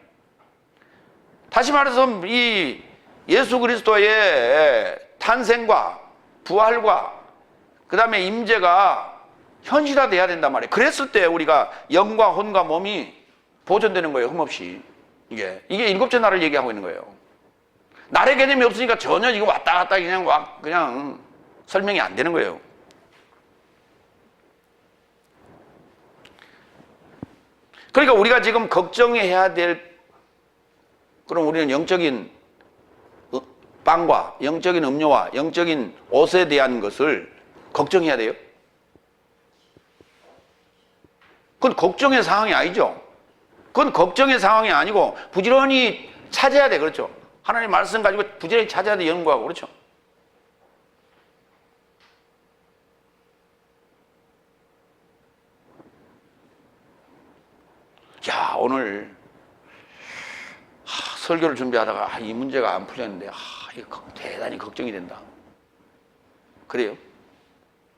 다시 말해서 이 예수 그리스도의 탄생과 부활과 그 다음에 임재가 현실화돼야 된단 말이에요. 그랬을 때 우리가 영과 혼과 몸이 보존되는 거예요. 흠없이. 이게 일곱째 날을 얘기하고 있는 거예요. 날의 개념이 없으니까 전혀 이거 왔다 갔다 그냥 설명이 안 되는 거예요. 그러니까 우리가 지금 걱정해야 될, 그럼 우리는 영적인 빵과 영적인 음료와 영적인 옷에 대한 것을 걱정해야 돼요. 그건 걱정의 상황이 아니죠. 그건 걱정의 상황이 아니고 부지런히 찾아야 돼. 그렇죠. 하나님 말씀 가지고 부지런히 찾아야 돼. 연구하고. 그렇죠. 야, 오늘 설교를 준비하다가 이 문제가 안 풀렸는데 이거 대단히 걱정이 된다. 그래요?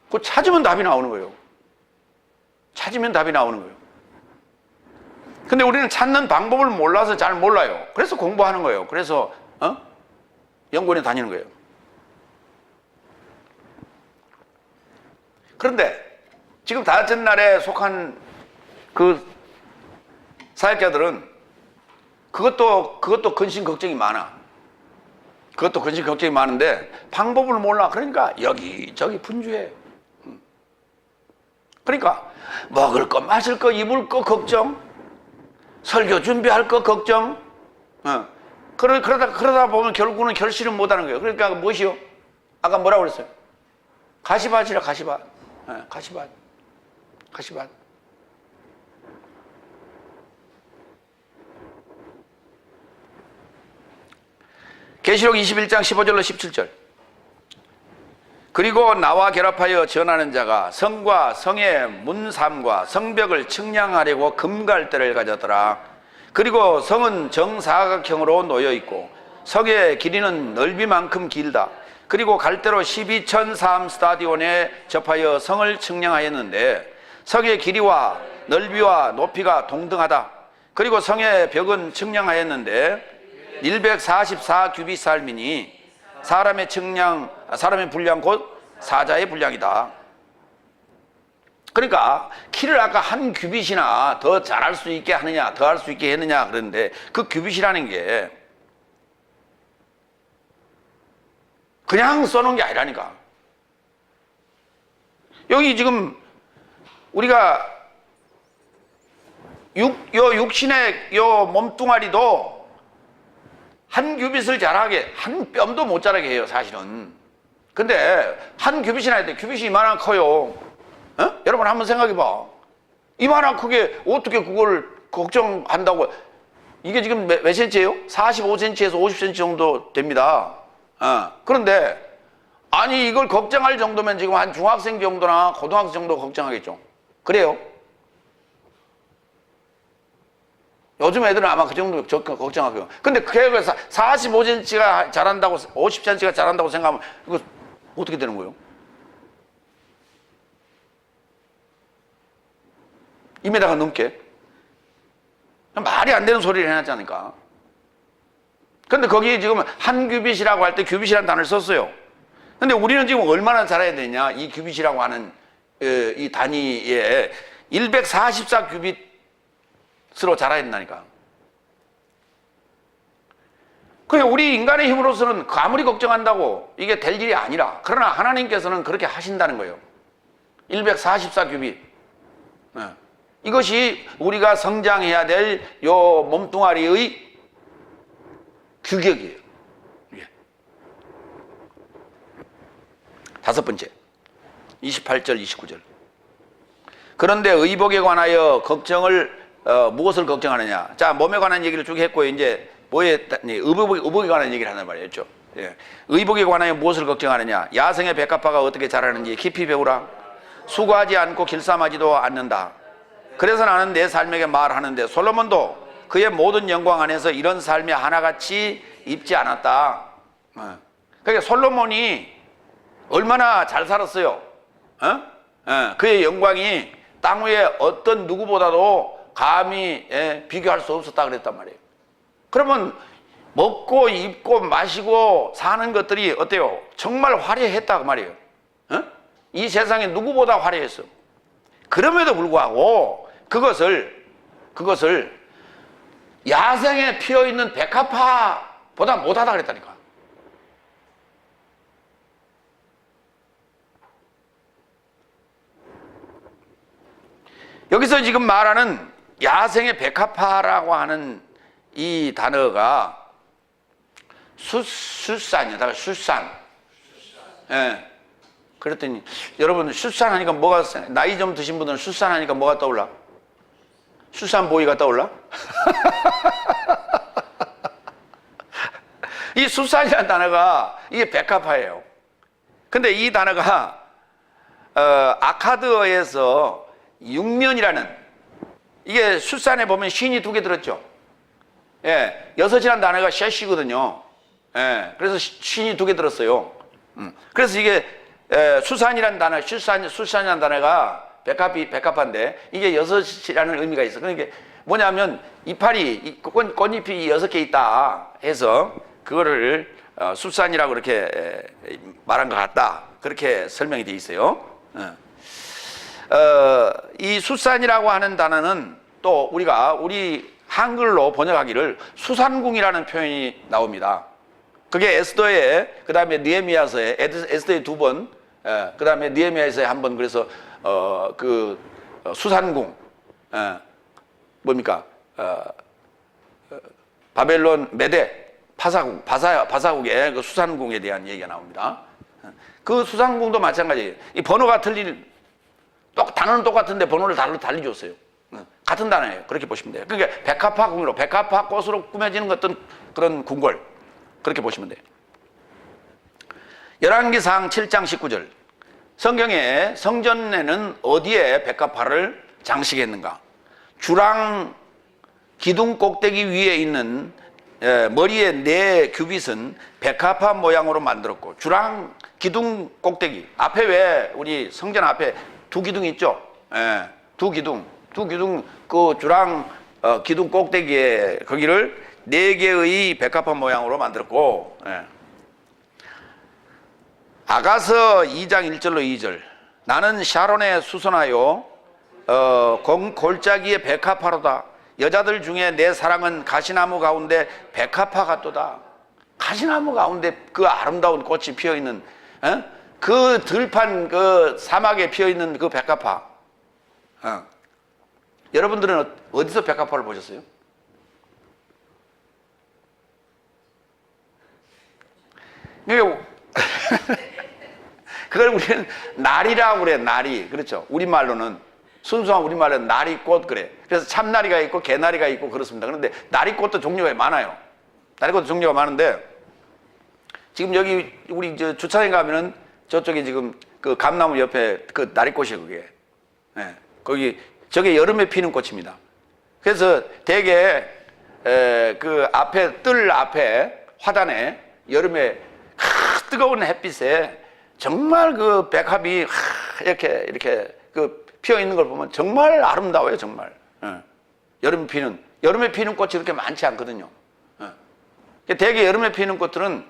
그거 찾으면 답이 나오는 거예요. 찾으면 답이 나오는 거예요. 근데 우리는 찾는 방법을 몰라서 잘 몰라요. 그래서 공부하는 거예요. 그래서 연구원에 다니는 거예요. 그런데 지금 다섯째 날에 속한 그 사역자들은 그것도 근심 걱정이 많아. 그것도 근심 걱정이 많은데 방법을 몰라. 그러니까 여기저기 분주해. 그러니까 먹을 거 마실 거 입을 거 걱정, 설교 준비할 거 걱정. 그러다 보면 결국은 결실은 못하는 거예요. 그러니까 무엇이요? 아까 뭐라고 그랬어요? 가시밭이라 가시밭. 네, 가시밭. 가시밭. 계시록 21장 15절로 17절. 그리고 나와 결합하여 전하는 자가 성과 성의 문삼과 성벽을 측량하려고 금갈대를 가졌더라. 그리고 성은 정사각형으로 놓여 있고 성의 길이는 넓이만큼 길다. 그리고 갈대로 12,000 스타디온에 접하여 성을 측량하였는데 성의 길이와 넓이와 높이가 동등하다. 그리고 성의 벽은 측량하였는데 144 규빗살미니 사람의 분량 곧 사자의 분량이다. 그러니까 키를 아까 한 규빗이나 더 잘할 수 있게 하느냐, 더 할 수 있게 했느냐 그러는데 그 규빗이라는 게 그냥 써놓은 게 아니라니까. 여기 지금 우리가 육신의 요 몸뚱아리도 한 규빗을 자라게, 한 뼘도 못 자라게 해요, 사실은. 근데 한 규빗이나 할 때 규빗이 이만한 커요. 어? 여러분 한번 생각해 봐. 이만한 크게 어떻게 그걸 걱정한다고. 이게 지금 몇 센치예요? 45cm에서 50cm 정도 됩니다. 그런데 아니 이걸 걱정할 정도면 지금 한 중학생 정도나 고등학생 정도 걱정하겠죠. 그래요? 요즘 애들은 아마 그 정도 걱정하고요. 근데 그래서 45cm가 자란다고, 50cm가 자란다고 생각하면 이거 어떻게 되는 거예요? 2m가 넘게? 말이 안 되는 소리를 해놨자니까. 근데 거기 지금 한 규빗이라고 할 때 규빗이라는 단어를 썼어요. 근데 우리는 지금 얼마나 자라야 되냐? 이 규빗이라고 하는 이 단위에 144 규빗으로 자라야 된다니까. 그게 우리 인간의 힘으로서는 아무리 걱정한다고 이게 될 일이 아니라, 그러나 하나님께서는 그렇게 하신다는 거예요. 144 규빗. 네. 이것이 우리가 성장해야 될 요 몸뚱아리의 규격이에요. 예. 다섯 번째, 28절, 29절. 그런데 의복에 관하여 무엇을 걱정하느냐? 자, 몸에 관한 얘기를 쭉 했고요. 이제 의복에 관한 얘기를 하는 말이었죠. 예. 의복에 관하여 무엇을 걱정하느냐? 야생의 백합화가 어떻게 자라는지 깊이 배우라. 수고하지 않고 길쌈하지도 않는다. 그래서 나는 내 삶에게 말하는데 솔로몬도 그의 모든 영광 안에서 이런 삶이 하나같이 입지 않았다. 그러니까 솔로몬이 얼마나 잘 살았어요. 그의 영광이 땅 위에 어떤 누구보다도 감히 비교할 수 없었다 그랬단 말이에요. 그러면 먹고 입고 마시고 사는 것들이 어때요? 정말 화려했다 그 말이에요. 이 세상에 누구보다 화려했어. 그럼에도 불구하고 그것을 야생에 피어있는 백합화보다 못하다 그랬다니까. 여기서 지금 말하는 야생의 백합화라고 하는 이 단어가 숫산이다. 숫산. 예. 그랬더니 여러분 숫산 하니까 뭐가, 나이 좀 드신 분들은 숫산 하니까 뭐가 떠올라? 숫산 보이가 떠올라? 이 숫산이라는 단어가 이게 백합화예요. 근데 이 단어가 아카드어에서 육면이라는, 이게 숫산에 보면 쉰이 2개 들었죠. 예, 여섯이라는 단어가 셋이거든요. 예, 그래서 쉰이 2개 들었어요. 그래서 이게 수산이라는 단어, 숫산이라는 단어가 백합화인데 이게 여섯이라는 의미가 있어. 그러니까 뭐냐면 이파리, 꽃잎이 6개 있다 해서 그거를 숫산이라고 그렇게 말한 것 같다. 그렇게 설명이 되어 있어요. 이 숫산이라고 하는 단어는 또 우리 한글로 번역하기를 수산궁이라는 표현이 나옵니다. 그게 에스더에, 그 다음에 느헤미야서에, 에스더에 2번, 그 다음에 느헤미야서에 1번, 그래서 수산궁, 뭡니까? 바벨론 메대 파사국의 그 수산궁에 대한 얘기가 나옵니다. 그 수상궁도 마찬가지예요. 이 번호가 단어는 똑같은데 번호를 달리 줬어요. 같은 단어예요. 그렇게 보시면 돼요. 그러니까 백합화궁으로, 백합화꽃으로 꾸며지는 어떤 그런 궁궐, 그렇게 보시면 돼요. 열왕기상 7장 19절. 성경에 성전에는 어디에 백합화를 장식했는가? 주랑 기둥 꼭대기 위에 있는 머리의 네 규빗은 백합화 모양으로 만들었고, 주랑 기둥 꼭대기 앞에, 왜 우리 성전 앞에 두 기둥 있죠? 두 기둥 그 주랑 기둥 꼭대기에 거기를 네 개의 백합화 모양으로 만들었고, 아가서 2장 1절로 2절. 나는 샤론에 수선하여 골짜기의 백합화로다. 여자들 중에 내 사랑은 가시나무 가운데 백합화 같도다. 가시나무 가운데 그 아름다운 꽃이 피어있는, 그 들판 그 사막에 피어있는 그 백합화. 여러분들은 어디서 백합화를 보셨어요? 그걸 우리는 나리라고 그래. 나리. 그렇죠. 우리말로는, 순수한 우리말로는 나리꽃 그래. 그래서 참나리가 있고 개나리가 있고 그렇습니다. 그런데 나리꽃도 종류가 많아요. 나리꽃도 종류가 많은데, 지금 여기 우리 주차장에 가면은 저쪽에 지금 그 감나무 옆에 그 나리꽃이 그게. 거기 저게 여름에 피는 꽃입니다. 그래서 대개 그 앞에 뜰 앞에 화단에 여름에 뜨거운 햇빛에 정말 그 백합이 이렇게 그 피어 있는 걸 보면 정말 아름다워요, 정말. 여름에 피는 꽃이 그렇게 많지 않거든요. 대개 여름에 피는 꽃들은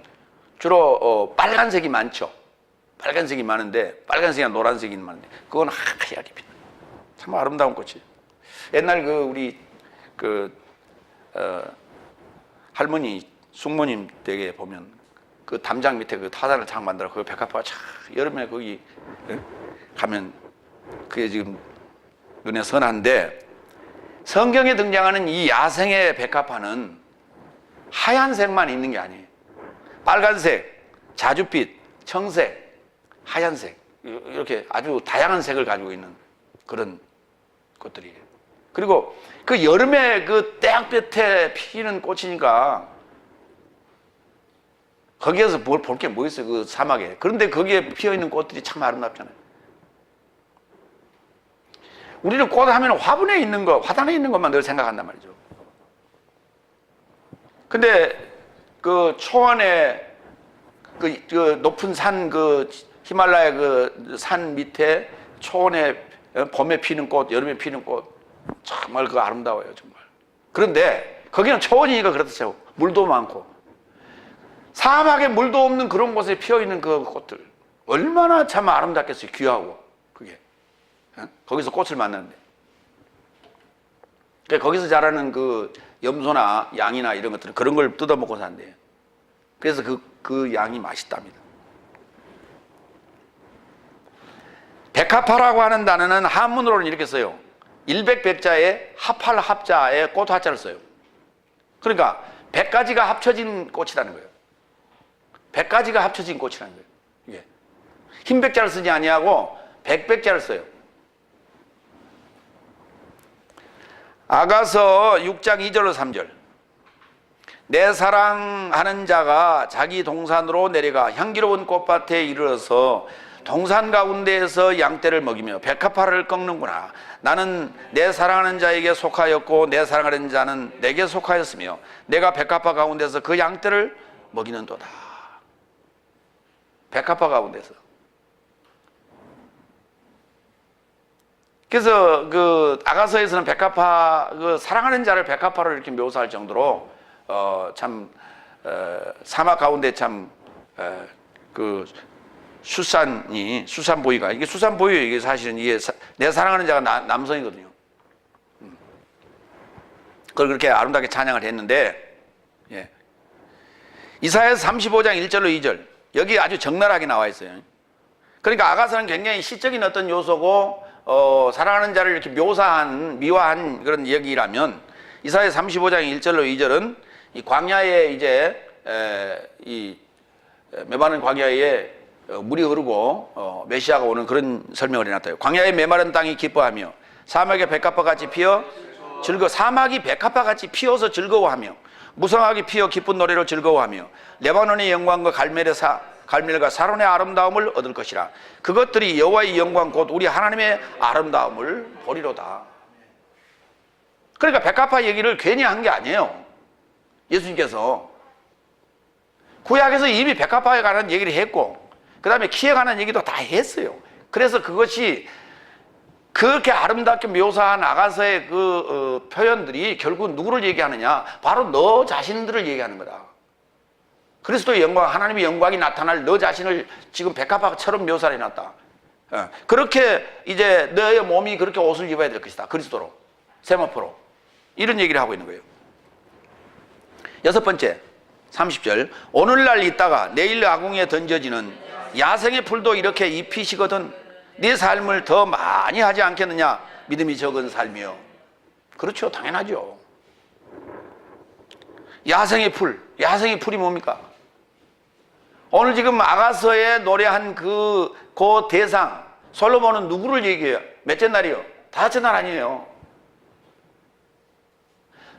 주로 빨간색이 많죠. 빨간색이 많은데, 빨간색이나 노란색이 많은데, 그건 하얗게 핀다. 참 아름다운 꽃이에요. 옛날 그 우리 할머니, 숙모님 댁에 보면 그 담장 밑에 그 타단을 탁 만들어 그 백합화가 참 여름에 거기 가면 그게 지금 눈에 선한데, 성경에 등장하는 이 야생의 백합화는 하얀색만 있는 게 아니에요. 빨간색, 자줏빛, 청색, 하얀색, 이렇게 아주 다양한 색을 가지고 있는 그런 꽃들이에요. 그리고 그 여름에 그 태양볕에 피는 꽃이니까 거기에서 볼 게 뭐 있어요, 그 사막에. 그런데 거기에 피어있는 꽃들이 참 아름답잖아요. 우리는 꽃 하면 화분에 있는 거, 화단에 있는 것만 늘 생각한단 말이죠. 근데 그 초원에 그 높은 산, 그 히말라야 그 산 밑에 초원에 봄에 피는 꽃, 여름에 피는 꽃, 정말 그 아름다워요, 정말. 그런데 거기는 초원이니까 그렇죠. 물도 많고. 사막에 물도 없는 그런 곳에 피어있는 그 꽃들, 얼마나 참 아름답겠어요. 귀하고, 그게. 거기서 꽃을 만나는데. 거기서 자라는 그 염소나 양이나 이런 것들은 그런 걸 뜯어먹고 산대요. 그래서 그 양이 맛있답니다. 백합화라고 하는 단어는 한문으로는 이렇게 써요. 일백백자에 합할 합자에 꽃 화자를 써요. 그러니까 100가지가 합쳐진 꽃이라는 거예요. 100가지가 합쳐진 꽃이라는 거예요. 이게 흰백자를 쓰지 아니하고 백백자를 써요. 아가서 6장 2절로 3절. 내 사랑하는 자가 자기 동산으로 내려가 향기로운 꽃밭에 이르러서 동산 가운데에서 양떼를 먹이며 백합화를 꺾는구나. 나는 내 사랑하는 자에게 속하였고 내 사랑하는 자는 내게 속하였으며 내가 백합화 가운데서 그 양떼를 먹이는도다. 백합화 가운데서. 그래서 그 아가서에서는 백합화, 그 사랑하는 자를 백합화로 이렇게 묘사할 정도로 사막 가운데 그 수산보이가, 이게 수산보이예요. 이게 사실은 이게 내 사랑하는 자가 남성이거든요. 그걸 그렇게 아름답게 찬양을 했는데, 예. 이사야서 35장 1절로 2절. 여기 아주 적나라하게 나와 있어요. 그러니까 아가서는 굉장히 시적인 어떤 요소고, 사랑하는 자를 이렇게 미화한 그런 이야기라면, 이사야 35장 1절로 2절은 이 광야에 이제 이 메마른 광야에 물이 흐르고 메시아가 오는 그런 설명을 해놨대요. 광야의 메마른 땅이 기뻐하며 사막의 백합화같이 피어 사막이 백합화같이 피어서 즐거워하며 무성하게 피어 기쁜 노래로 즐거워하며 레바논의 영광과 갈멜과 사론의 아름다움을 얻을 것이라. 그것들이 여호와의 영광 곧 우리 하나님의 아름다움을 보리로다. 그러니까 백합화 얘기를 괜히 한 게 아니에요. 예수님께서 구약에서 이미 백합화에 관한 얘기를 했고 그 다음에 키에 관한 얘기도 다 했어요. 그래서 그것이 그렇게 아름답게 묘사한 아가서의 표현들이 결국 누구를 얘기하느냐? 바로 너 자신들을 얘기하는 거다. 그리스도의 영광, 하나님의 영광이 나타날 너 자신을 지금 백합화처럼 묘사를 해놨다. 그렇게 이제 너의 몸이 그렇게 옷을 입어야 될 것이다. 그리스도로, 세마포로. 이런 얘기를 하고 있는 거예요. 6번째, 30절. 오늘날 있다가 내일 아궁이에 던져지는 야생의 풀도 이렇게 입히시거든 네 삶을 더 많이 하지 않겠느냐? 믿음이 적은 삶이요. 그렇죠. 당연하죠. 야생의 풀이 뭡니까? 오늘 지금 아가서에 노래한 그 대상 솔로몬은 누구를 얘기해요? 몇째 날이요? 5째 날 아니에요.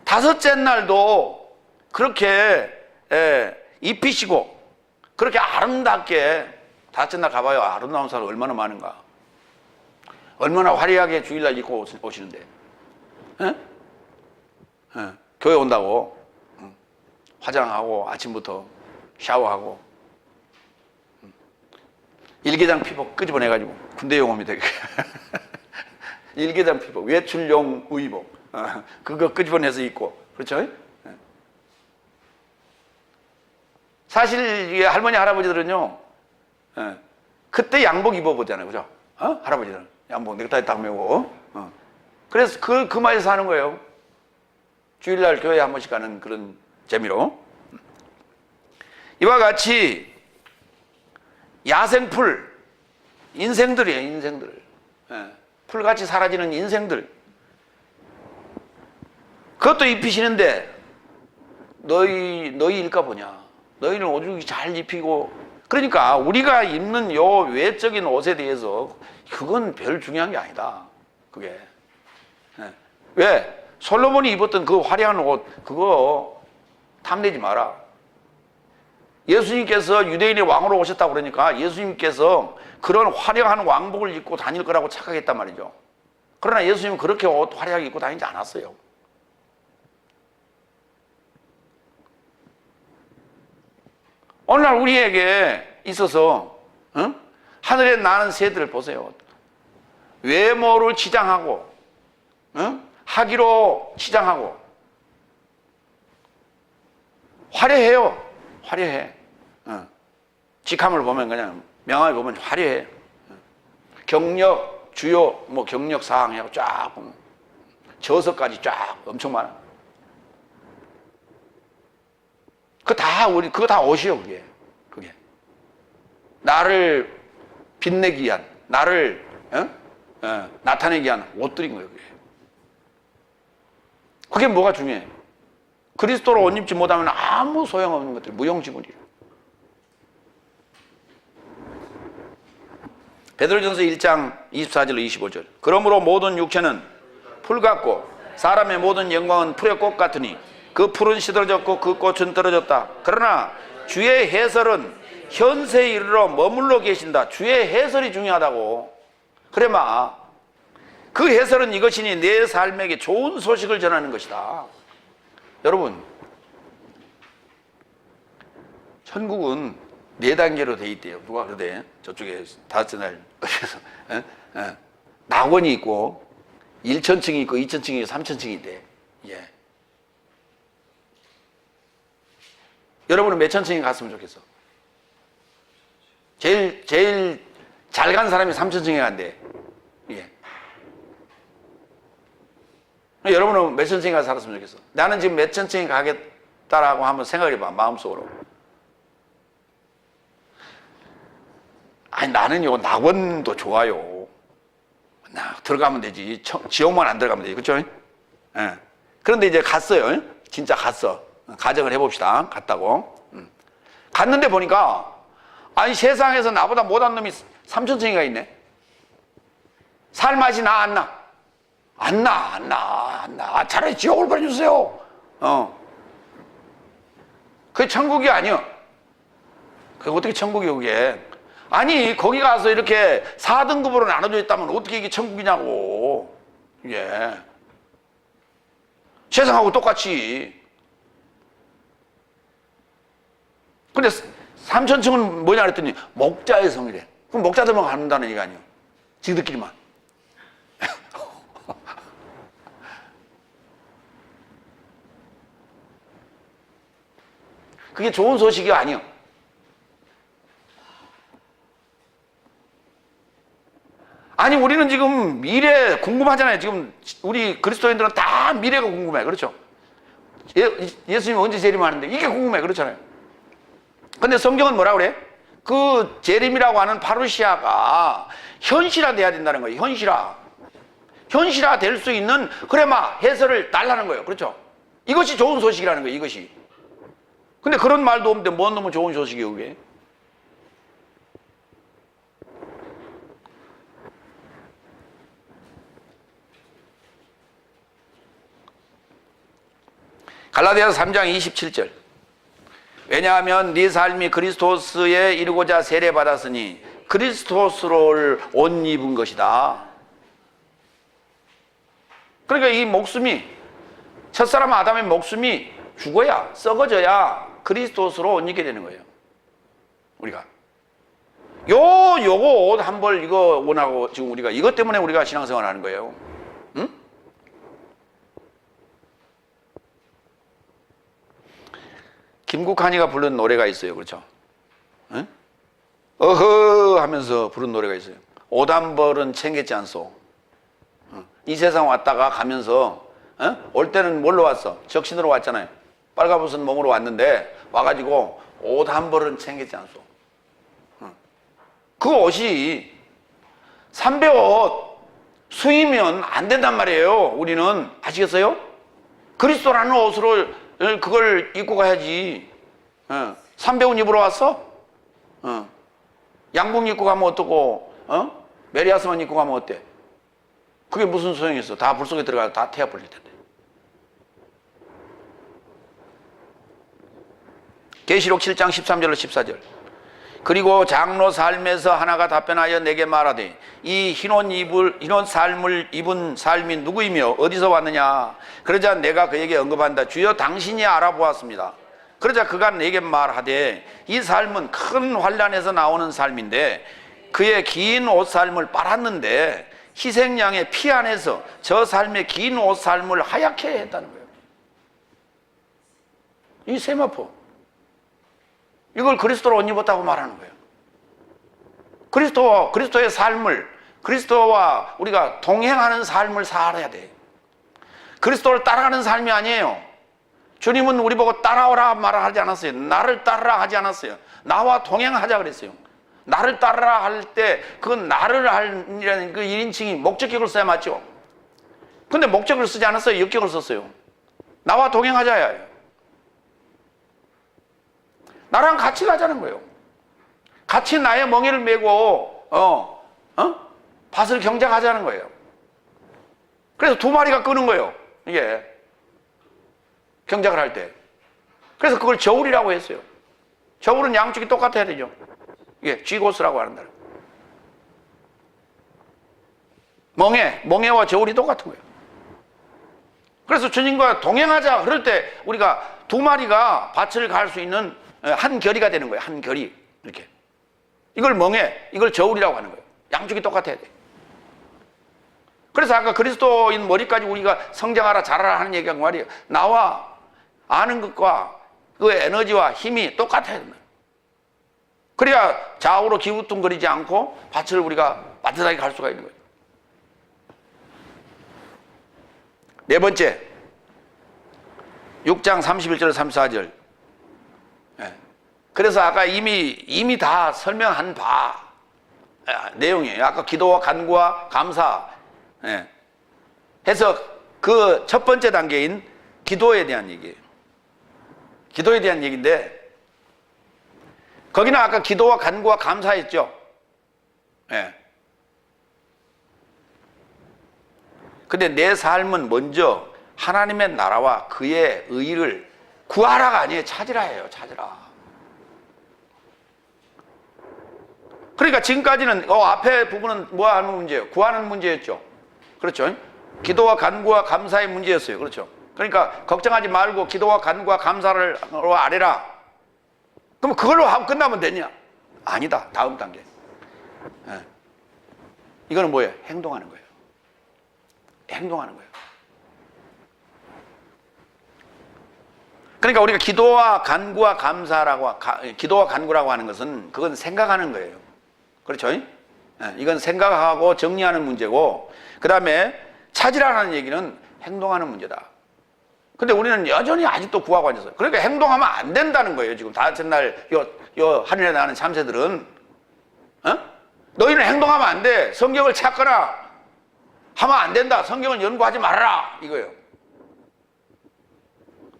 5째 날도 그렇게 입히시고 그렇게 아름답게 5째 날 가봐요. 아름다운 사람 얼마나 많은가. 얼마나 화려하게 주일날 입고 오시는데. 교회 온다고 화장하고 아침부터 샤워하고 일개장 피복 끄집어내가지고 군대용입니다. 일개장 피복, 외출용 의복 그거 끄집어내서 입고. 그렇죠? 사실 할머니 할아버지들은요 그때 양복 입어보잖아요. 그죠? 할아버지들은 양복 넥타이 딱 메고 그래서 그 맛에서 하는 거예요. 주일날 교회 한 번씩 가는 그런 재미로. 이와 같이 야생풀 인생들이에요. 인생들. 풀같이 사라지는 인생들. 그것도 입히시는데 너희 일까 보냐. 너희는 오죽이 잘 입히고. 그러니까 우리가 입는 요 외적인 옷에 대해서 그건 별 중요한 게 아니다. 그게. 왜? 솔로몬이 입었던 그 화려한 옷 그거 탐내지 마라. 예수님께서 유대인의 왕으로 오셨다고 그러니까 예수님께서 그런 화려한 왕복을 입고 다닐 거라고 착각했단 말이죠. 그러나 예수님은 그렇게 옷 화려하게 입고 다니지 않았어요. 오늘날 우리에게 있어서 하늘에 나는 새들을 보세요. 외모를 치장하고 하기로 치장하고 화려해요. 화려해. 직함을 보면 그냥 명함을 보면 화려해. 경력, 주요 경력 사항 하고 쫙 보면 저서까지 쫙 엄청 많아. 그거 다 옷이요, 그게. 나를 빛내기 위한, 나를 나타내기 위한 옷들인 거예요, 그게. 그게 뭐가 중요해? 그리스도로 옷 입지 못하면 아무 소용없는 것들, 무용지물이에요. 베드로전서 1장 24절로 25절. 그러므로 모든 육체는 풀 같고 사람의 모든 영광은 풀의 꽃 같으니 그 풀은 시들어졌고 그 꽃은 떨어졌다. 그러나 주의 해설은 현세에 이르러 머물러 계신다. 주의 해설이 중요하다고. 그래 그 해설은 이것이니 내 삶에게 좋은 소식을 전하는 것이다. 여러분, 천국은 4단계로 돼 있대요. 누가 그러대? 저쪽에 5째 날 낙원이 있고 1천층이 있고 2천층이 있고 3천층이 있대. 예. 여러분은 몇 천층에 갔으면 좋겠어? 제일 잘 간 사람이 3천층에 간대. 예. 여러분은 몇 천층에 가서 살았으면 좋겠어? 나는 지금 몇 천층에 가겠다라고 한번 생각해봐, 마음속으로. 아니, 나는요, 낙원도 좋아요. 들어가면 되지. 지옥만 안 들어가면 되지. 그쵸? 예. 그런데 이제 갔어요. 진짜 갔어. 가정을 해봅시다. 갔다고. 갔는데 보니까, 아니 세상에서 나보다 못한 놈이 3천층이가 있네. 살 맛이 나 안 나? 안 나. 차라리 지옥을 보내주세요. 그게 천국이 아니야. 그게 어떻게 천국이야 그게. 아니 거기 가서 이렇게 4등급으로 나눠져 있다면 어떻게 이게 천국이냐고. 이게 세상하고 똑같이. 근데 3천층은 뭐냐 그랬더니 목자의 성이래. 그럼 목자들만 간다는 얘기 아니에요. 지들끼리만. 그게 좋은 소식이 아니요. 아니 우리는 지금 미래 궁금하잖아요. 지금 우리 그리스도인들은 다 미래가 궁금해. 그렇죠? 예수님 언제 재림하는데 이게 궁금해. 그렇잖아요. 근데 성경은 뭐라 그래? 그 재림이라고 하는 파루시아가 현실화 돼야 된다는 거예요. 현실화 될 수 있는 그래 막 해설을 달라는 거예요. 그렇죠? 이것이 좋은 소식이라는 거예요. 이것이. 근데 그런 말도 없는데 뭔 놈은 좋은 소식이에요 그게. 갈라디아서 3장 27절. 왜냐하면 네 삶이 그리스도스에 이르고자 세례받았으니 그리스도스를 옷 입은 것이다. 그러니까 이 목숨이, 첫사람 아담의 목숨이 죽어야, 썩어져야 그리스도스로 옷 입게 되는 거예요. 우리가. 요거 옷 한 벌 이거 원하고 지금 우리가 이것 때문에 우리가 신앙생활 하는 거예요. 응? 김국환이가 부른 노래가 있어요. 그렇죠? 응? 어허 하면서 부른 노래가 있어요. 옷 한 벌은 챙겼지 않소. 이 세상 왔다가 가면서 올 때는 뭘로 왔어? 적신으로 왔잖아요. 빨가벗은 몸으로 왔는데 와가지고 옷 한 벌은 챙겼지 않소. 그 옷이 삼배옷 수이면 안 된단 말이에요. 우리는 아시겠어요? 그리스도라는 옷으로 그걸 입고 가야지. 삼배옷 입으러 왔어? 양복 입고 가면 어떠고 메리아스만 입고 가면 어때? 그게 무슨 소용이 있어? 다 불 속에 들어가서 다 태워 버릴 텐데. 계시록 7장 13절로 14절. 그리고 장로 삶에서 하나가 답변하여 내게 말하되 이 흰옷 삶을 입은 삶이 누구이며 어디서 왔느냐. 그러자 내가 그에게 언급한다. 주여 당신이 알아보았습니다. 그러자 그가 내게 말하되 이 삶은 큰 환난에서 나오는 삶인데 그의 긴 옷 삶을 빨았는데 희생양의 피 안에서 저 삶의 긴 옷 삶을 하얗게 했다는 거예요. 이 세마포. 이걸 그리스도로 옷 입었다고 말하는 거예요. 그리스도의 삶을, 그리스도와 우리가 동행하는 삶을 살아야 돼. 그리스도를 따라가는 삶이 아니에요. 주님은 우리 보고 따라오라 말을 하지 않았어요. 나를 따르라 하지 않았어요. 나와 동행하자 그랬어요. 나를 따르라 할 때 그 나를 하라는 그 1인칭이 목적격을 써야 맞죠. 근데 목적을 쓰지 않았어요. 역격을 썼어요. 나와 동행하자예요. 나랑 같이 가자는 거예요. 같이 나의 멍에를 메고 밭을 경작하자는 거예요. 그래서 두 마리가 끄는 거예요. 이게 경작을 할 때. 그래서 그걸 저울이라고 했어요. 저울은 양쪽이 똑같아야 되죠. 이게 쥐고스라고 하는 날. 멍에와 저울이 똑같은 거예요. 그래서 주님과 동행하자 그럴 때 우리가 두 마리가 밭을 갈 수 있는 한 결이가 되는 거예요. 한 결이 이렇게. 이걸 멍에, 이걸 저울이라고 하는 거예요. 양쪽이 똑같아야 돼. 그래서 아까 그리스도인 머리까지 우리가 성장하라 자라라 하는 얘기가 말이에요. 나와 아는 것과 그 에너지와 힘이 똑같아야 된다. 그래야 좌우로 기우뚱거리지 않고 밭을 우리가 따뜻하게 갈 수가 있는 거예요. 네 번째, 6장 31절 34절. 그래서 아까 이미 다 설명한 바 내용이에요. 아까 기도와 간구와 감사 해서 그 첫 번째 단계인 기도에 대한 얘기예요. 기도에 대한 얘기인데 거기는 아까 기도와 간구와 감사했죠. 예. 근데 내 삶은 먼저 하나님의 나라와 그의 의를 구하라가 아니에요. 찾으라 해요. 찾으라. 그러니까 지금까지는 앞에 부분은 뭐 하는 문제예요? 구하는 문제였죠. 그렇죠? 기도와 간구와 감사의 문제였어요. 그렇죠? 그러니까 걱정하지 말고 기도와 간구와 감사를 아뢰라. 그럼 그걸로 하고 끝나면 되냐? 아니다. 다음 단계. 예. 이거는 뭐예요? 행동하는 거예요. 행동하는 거예요. 그러니까 우리가 기도와 간구와 감사라고, 기도와 간구라고 하는 것은 그건 생각하는 거예요. 그렇죠? 예. 이건 생각하고 정리하는 문제고, 그 다음에 찾으라는 얘기는 행동하는 문제다. 근데 우리는 여전히 아직도 구하고 앉았어요. 그러니까 행동하면 안 된다는 거예요. 지금 다섯 날 요 하늘에 나는 참새들은 너희는 행동하면 안 돼. 성경을 찾거나 하면 안 된다. 성경을 연구하지 말아라. 이거예요.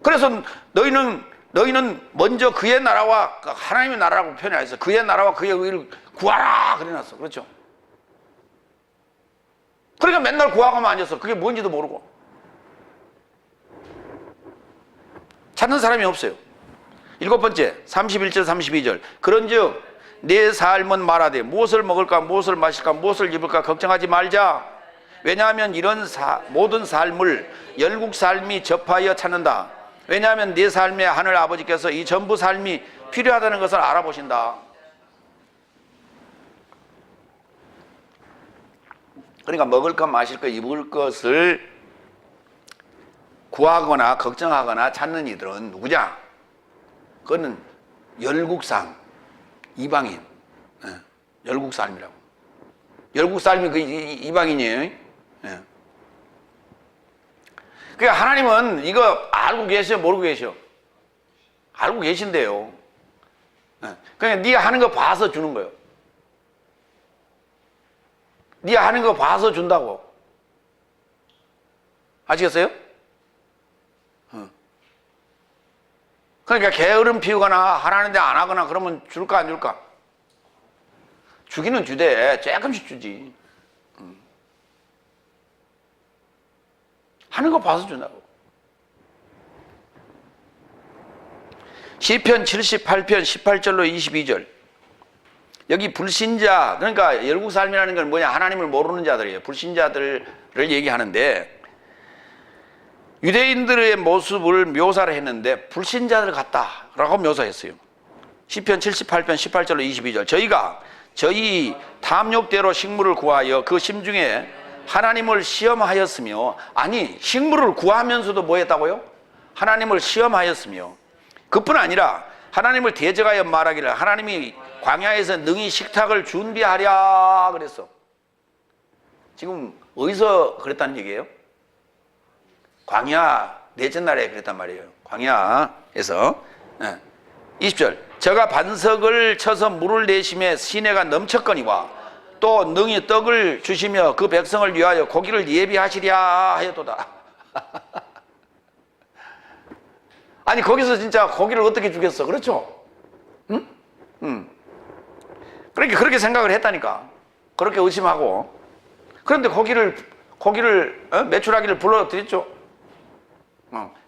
그래서 너희는 먼저 그의 나라와 하나님의 나라라고 표현해서 그의 나라와 그의 의를 구하라 그래놨어. 그렇죠? 그러니까 맨날 구하고만 앉았어. 그게 뭔지도 모르고. 찾는 사람이 없어요. 7번째 31절 32절 그런즉 내 삶은 말하되 무엇을 먹을까 무엇을 마실까 무엇을 입을까 걱정하지 말자. 왜냐하면 이런 모든 삶을 열국 삶이 접하여 찾는다. 왜냐하면 네 삶의 하늘 아버지께서 이 전부 삶이 필요하다는 것을 알아보신다. 그러니까 먹을 것 마실 것 입을 것을 구하거나 걱정하거나 찾는 이들은 누구냐? 그거는 열국삶, 이방인, 열국삶이라고. 열국삶이 그 이방인이에요. 그러니까 하나님은 이거 알고 계셔, 모르고 계셔? 알고 계신데요. 그러니까 네가 하는 거 봐서 주는 거예요. 네가 하는 거 봐서 준다고. 아시겠어요? 그러니까 게으름 피우거나 하라는데 안 하거나 그러면 줄까 안 줄까? 주기는 주되 조금씩 주지. 하는 거 봐서 준다고. 시편 78편 18절로 22절 여기 불신자, 그러니까 열국삶이라는 건 뭐냐? 하나님을 모르는 자들이에요. 불신자들을 얘기하는데 유대인들의 모습을 묘사를 했는데 불신자들 같다라고 묘사했어요. 시편 78편 18절로 22절 저희가 저희 탐욕대로 식물을 구하여 그 심중에 하나님을 시험하였으며, 아니 식물을 구하면서도 뭐 했다고요? 하나님을 시험하였으며, 그뿐 아니라 하나님을 대적하여 말하기를 하나님이 광야에서 능히 식탁을 준비하랴 그랬어. 지금 어디서 그랬다는 얘기예요? 광야 넷째 날에 그랬단 말이에요. 광야에서. 20절 저가 반석을 쳐서 물을 내심에 시내가 넘쳤거니와 또 능히 떡을 주시며 그 백성을 위하여 고기를 예비하시랴 하였도다. 아니 거기서 진짜 고기를 어떻게 주겠어? 그렇죠? 응? 그러니까 그렇게 생각을 했다니까. 그렇게 의심하고. 그런데 고기를 메추라기를 불러드렸죠.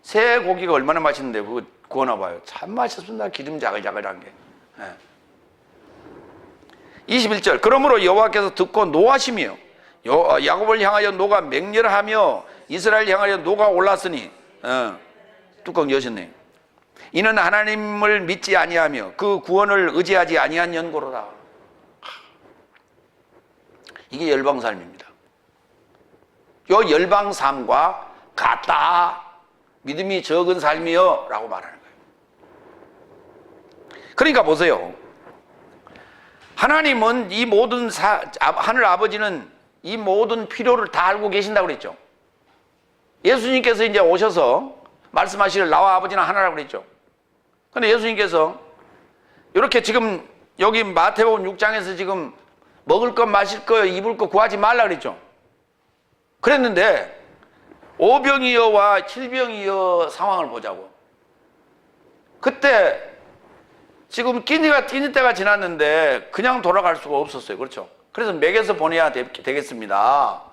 새 고기가 얼마나 맛있는데 그거 구워놔봐요. 참 맛있습니다. 기름 자글자글한 게. 21절 그러므로 여호와께서 듣고 노하시며 야곱을 향하여 노가 맹렬하며 이스라엘 향하여 노가 올랐으니 뚜껑 여셨네요. 이는 하나님을 믿지 아니하며 그 구원을 의지하지 아니한 연고로다. 이게 열방삶입니다. 요 열방삶과 같다. 믿음이 적은 삶이요 라고 말하는 거예요. 그러니까 보세요. 하나님은 이 모든 하늘 아버지는 이 모든 필요를 다 알고 계신다고 그랬죠. 예수님께서 이제 오셔서 말씀하시길 나와 아버지는 하나라고 그랬죠. 근데 예수님께서 이렇게 지금 여기 마태복음 6장에서 지금 먹을 것 마실 거 입을 거 구하지 말라 그랬죠. 그랬는데 오병이어와 칠병이어 상황을 보자고. 그때 지금 끼니 때가 지났는데 그냥 돌아갈 수가 없었어요. 그렇죠? 그래서 먹여서 보내야 되겠습니다.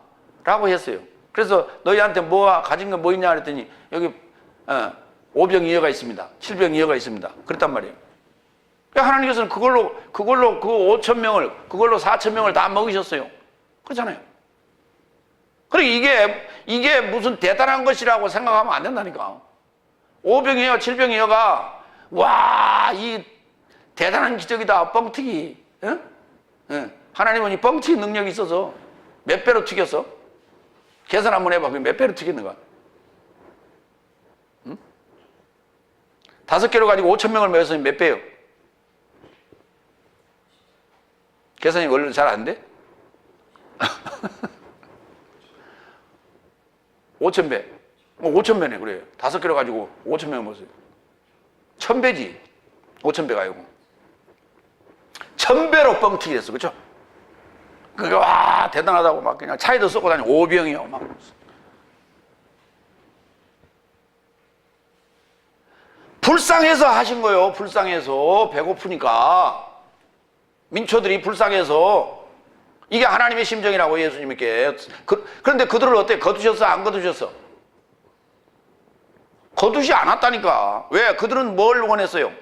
라고 했어요. 그래서 너희한테 가진 거 뭐 있냐 그랬더니 여기 5병이어가 있습니다. 7병이어가 있습니다. 그랬단 말이에요. 하나님께서는 그걸로 그 5천 명을, 그걸로 4천 명을 다 먹이셨어요. 그렇잖아요. 그러니까 이게 무슨 대단한 것이라고 생각하면 안 된다니까. 5병이어, 7병이어가 와, 이 대단한 기적이다. 뻥튀기. 응? 응. 하나님은 이 뻥튀기 능력이 있어서 몇 배로 튀겼어? 계산 한번 해봐. 그게 몇 배로 튀겼는가? 응? 5개로 가지고 5천 명을 먹였으니 몇 배요? 계산이 원래 잘 안 돼? 5천 배. 5천 배네, 그래요. 5개로 가지고 5천 명을 먹었어요. 1000배지. 5천 배가 아니고. 1000배로 뻥튀기 했어. 그쵸? 그게 와, 대단하다고 막 그냥 차에도 쏘고 다니고 5병이요. 막. 불쌍해서 하신 거예요. 불쌍해서. 배고프니까. 민초들이 불쌍해서. 이게 하나님의 심정이라고 예수님께. 그런데 그들을 어때? 거두셨어? 안 거두셨어? 거두지 않았다니까. 왜? 그들은 뭘 원했어요?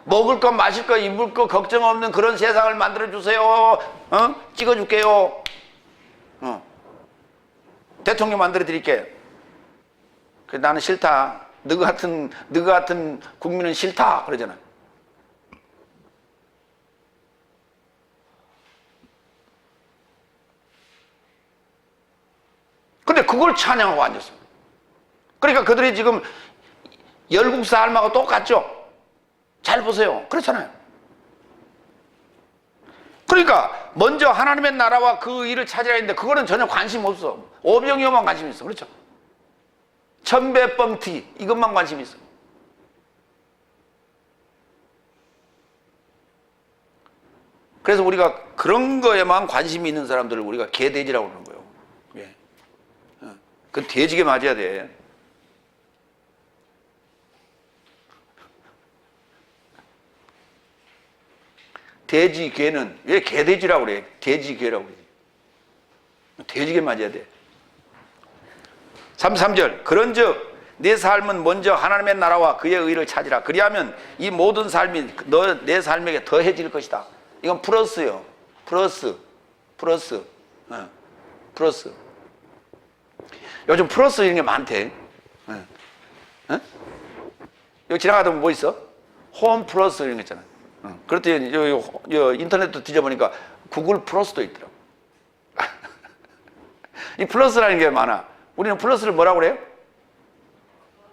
먹을 것, 마실 것, 입을 것 걱정 없는 그런 세상을 만들어주세요. 찍어줄게요. 대통령 만들어드릴게. 나는 싫다. 너 같은 국민은 싫다. 그러잖아. 근데 그걸 찬양하고 앉았어. 그러니까 그들이 지금 열국사 삶하고 똑같죠? 잘 보세요. 그렇잖아요. 그러니까 먼저 하나님의 나라와 그 일을 찾으라 했는데 그거는 전혀 관심 없어. 오병이어만 관심 있어. 그렇죠? 1000배 뻥튀기 이것만 관심 있어. 그래서 우리가 그런 거에만 관심이 있는 사람들을 우리가 개돼지라고 그러는 거예요. 예. 그건 돼지게 맞아야 돼. 돼지, 개는 왜 개돼지라고 그래? 돼지, 개라고 그래. 돼지게 맞아야 돼. 33절. 그런즉 내 삶은 먼저 하나님의 나라와 그의 의를 찾으라. 그리하면 이 모든 삶이 내 삶에게 더해질 것이다. 이건 플러스요. 플러스. 요즘 플러스 이런 게 많대. 여기 지나가다 보면 뭐 있어? 홈 플러스 이런 거 있잖아. 그랬더니 인터넷도 뒤져보니까 구글 플러스도 있더라고. 이 플러스라는 게 많아. 우리는 플러스를 뭐라고 그래요?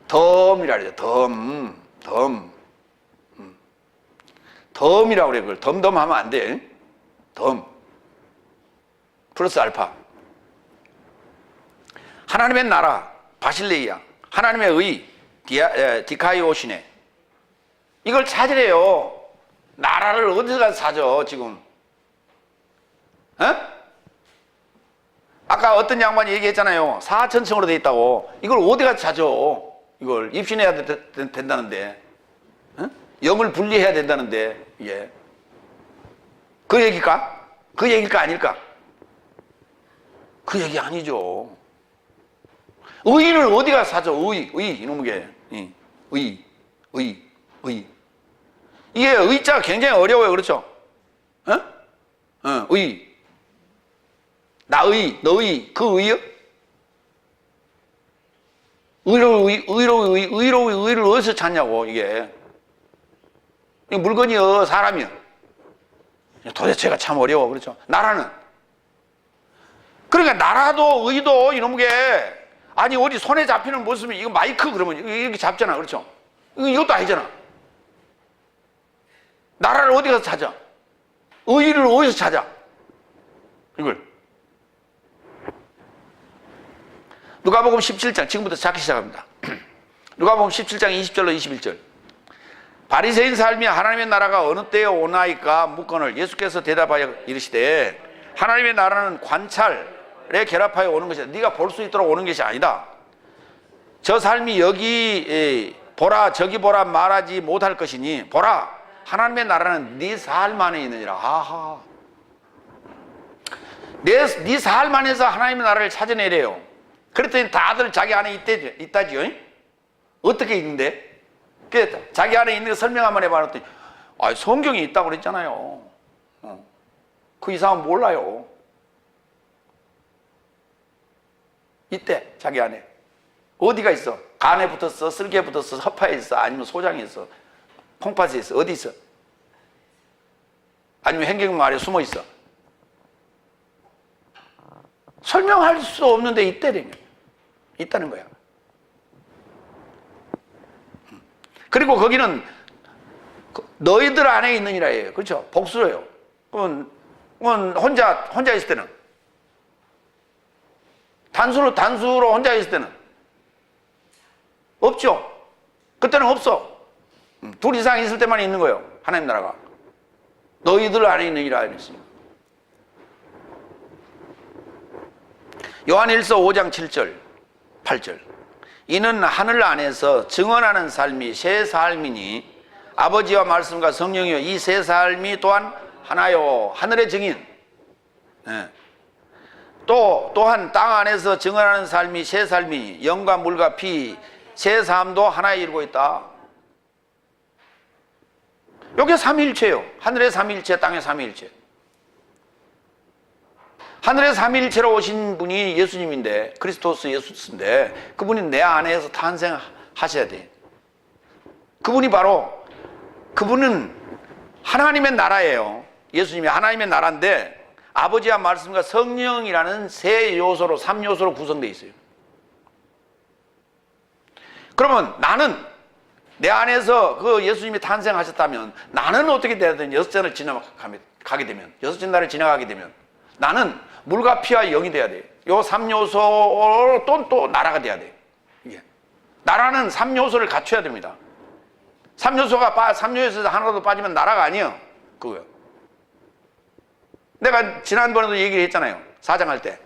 덤이라 그래요. 덤이라고 그래. 그걸 덤덤하면 안 돼. 덤 플러스 알파. 하나님의 나라 바실레이아, 하나님의 의 디카이오시네. 이걸 찾으래요. 나라를 어디서 가서 찾아 지금? 아까 어떤 양반이 얘기했잖아요. 4000층으로 돼 있다고. 이걸 어디 가서 찾아? 이걸 입신해야 된다는데, 영을 분리해야 된다는데, 예. 그 얘기일까? 그 얘기일까 아닐까? 그 얘기 아니죠. 의를 어디 가서 찾아? 이놈의 게. 의. 이게 의자가 굉장히 어려워요. 그렇죠? 의. 나의, 너의, 그 의요? 의를 어디서 찾냐고, 이게. 물건이요, 사람이요. 도대체가 참 어려워. 그렇죠? 나라는. 그러니까 나라도 의도 이놈의 게, 아니, 어디 손에 잡히는 모습이, 이거 마이크 그러면 이렇게 잡잖아. 그렇죠? 이것도 아니잖아. 나라를 어디 가서 찾아? 의를 어디서 찾아? 이걸. 누가복음 17장, 지금부터 찾기 시작합니다. 누가복음 17장 20절로 21절. 바리새인 삶이 하나님의 나라가 어느 때에 오나이까 묻거늘 예수께서 대답하여 이르시되 하나님의 나라는 관찰에 결합하여 오는 것이다. 네가 볼 수 있도록 오는 것이 아니다. 저 삶이 여기 보라 저기 보라 말하지 못할 것이니 보라 하나님의 나라는 네 삶 안에 있느니라. 아하. 네 삶 안에서 하나님의 나라를 찾아내래요. 그랬더니 다들 자기 안에 있다지요. 어떻게 있는데? 자기 안에 있는 거 설명 한번 해봤더니 성경에 있다고 그랬잖아요. 그 이상은 몰라요. 있대, 자기 안에. 어디가 있어? 간에 붙었어? 쓸개에 붙었어? 허파에 있어? 아니면 소장에 있어? 콩팥에 있어? 어디 있어? 아니면 행경말에 숨어 있어? 설명할 수 없는데 있다는 거야. 있다는 거야. 그리고 거기는 너희들 안에 있느니라예요. 그렇죠? 복수예요. 혼자 있을 때는, 단수로 혼자 있을 때는 없죠. 그때는 없어. 둘 이상 있을 때만 있는 거예요. 하나님 나라가. 너희들 안에 있느니라 했어요. 요한일서 5장 7절 8절 이는 하늘 안에서 증언하는 삶이 새 삶이니 아버지와 말씀과 성령이요 이 새 삶이 또한 하나요. 하늘의 증인. 네. 또한 땅 안에서 증언하는 삶이 새 삶이니 영과 물과 피 새 삶도 하나에 이루고 있다. 여기 삼위일체예요. 하늘의 삼위일체, 땅의 삼위일체. 하늘의 삼위일체로 오신 분이 예수님인데, 그리스도스 예수인데 그분이 내 안에서 탄생하셔야 돼. 그분은 하나님의 나라예요. 예수님이 하나님의 나라인데 아버지와 말씀과 성령이라는 세 요소로, 3요소로 구성되어 있어요. 그러면 나는 내 안에서 그 예수님이 탄생하셨다면 나는 어떻게 돼야 되냐? 6전을 지나가게 되면, 6전 날을 지나가게 되면 나는 물과 피와 영이 돼야 돼. 요 3요소로 또 나라가 돼야 돼. 이게. 나라는 3요소를 갖춰야 됩니다. 3요소에서 하나라도 빠지면 나라가 아니에요. 그거요. 내가 지난번에도 얘기를 했잖아요. 사장할 때.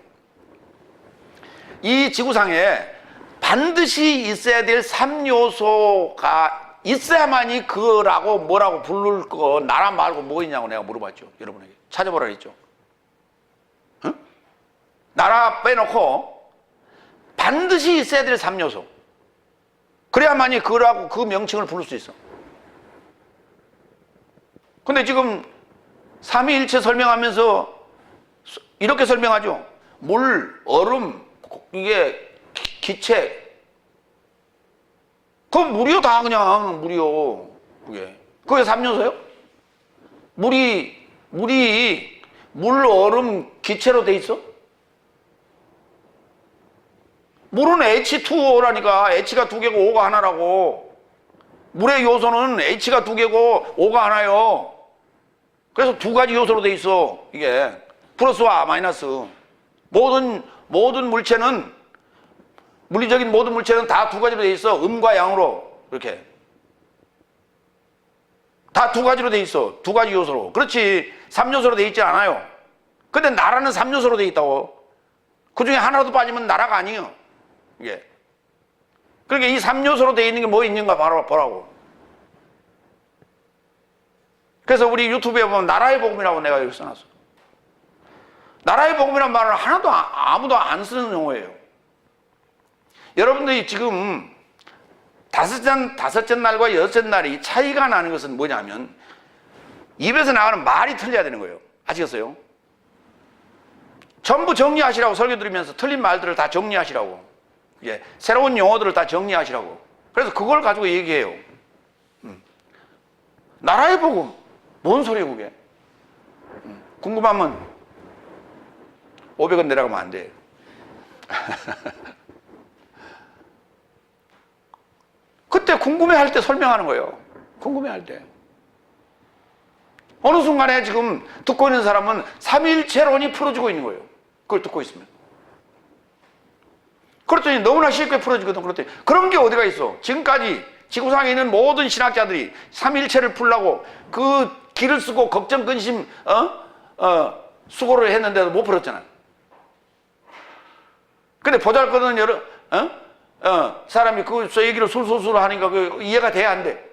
이 지구상에 반드시 있어야 될 3요소가 있어야만이 그거라고 뭐라고 부를 거 나라 말고 뭐 있냐고 내가 물어봤죠. 여러분에게. 찾아보라 그랬죠. 응? 나라 빼놓고 반드시 있어야 될 3요소. 그래야만이 그거라고 그 명칭을 부를 수 있어. 근데 지금 삼위일체 설명하면서 이렇게 설명하죠. 물, 얼음, 이게 기체. 그건 물이요, 다 그냥 물이요. 그게 3요소요? 물이 물, 얼음, 기체로 돼 있어? 물은 H2O라니까. H가 두 개고 O가 하나라고. 물의 요소는 H가 두 개고 O가 하나요. 그래서 두 가지 요소로 돼 있어. 이게 플러스와 마이너스. 모든 물체는, 물리적인 모든 물체는 다 두 가지로 돼 있어. 음과 양으로. 이렇게 다 두 가지로 돼 있어. 두 가지 요소로. 그렇지 3요소로 돼 있지 않아요. 근데 나라는 3요소로 돼 있다고. 그 중에 하나라도 빠지면 나라가 아니에요. 이게. 그러니까 이 3요소로 돼 있는 게 뭐 있는가 보라고. 그래서 우리 유튜브에 보면 나라의 복음이라고 내가 여기 써놨어. 나라의 복음이란 말은 하나도 아무도 안 쓰는 용어예요. 여러분들이 지금 다섯째 날과 여섯째 날이 차이가 나는 것은 뭐냐면 입에서 나가는 말이 틀려야 되는 거예요. 아시겠어요? 전부 정리하시라고 설교 드리면서 틀린 말들을 다 정리하시라고. 예, 새로운 용어들을 다 정리하시라고. 그래서 그걸 가지고 얘기해요. 나라의 복음. 뭔 소리예요 그게? 궁금하면 500원 내라가면 안 돼. 그때 궁금해할 때 설명하는 거예요. 궁금해할 때. 어느 순간에 지금 듣고 있는 사람은 삼위일체론이 풀어지고 있는 거예요. 그걸 듣고 있으면. 그랬더니 너무나 쉽게 풀어지거든. 그랬더니 그런 게 어디가 있어? 지금까지 지구상에 있는 모든 신학자들이 삼위일체를 풀려고 그 기를 쓰고 걱정, 근심, 수고를 했는데도 못 풀었잖아. 근데 보잘것없는 사람이 그 얘기를 술술술 하니까 그 이해가 돼야 안 돼.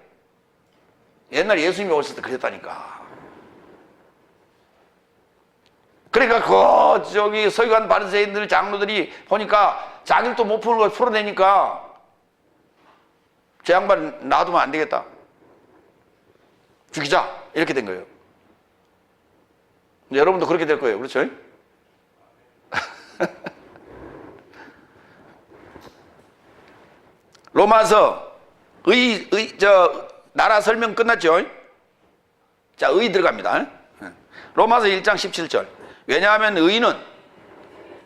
옛날에 예수님이 오셨을 때 그랬다니까. 그러니까 저기 서기관 바리새인들 장로들이 보니까 자기도 못 푸는 걸 풀어내니까 저 양반 놔두면 안 되겠다. 죽이자. 이렇게 된 거예요. 여러분도 그렇게 될 거예요. 그렇죠? 로마서 나라 설명 끝났죠? 자, 의 들어갑니다. 로마서 1장 17절. 왜냐하면 의인은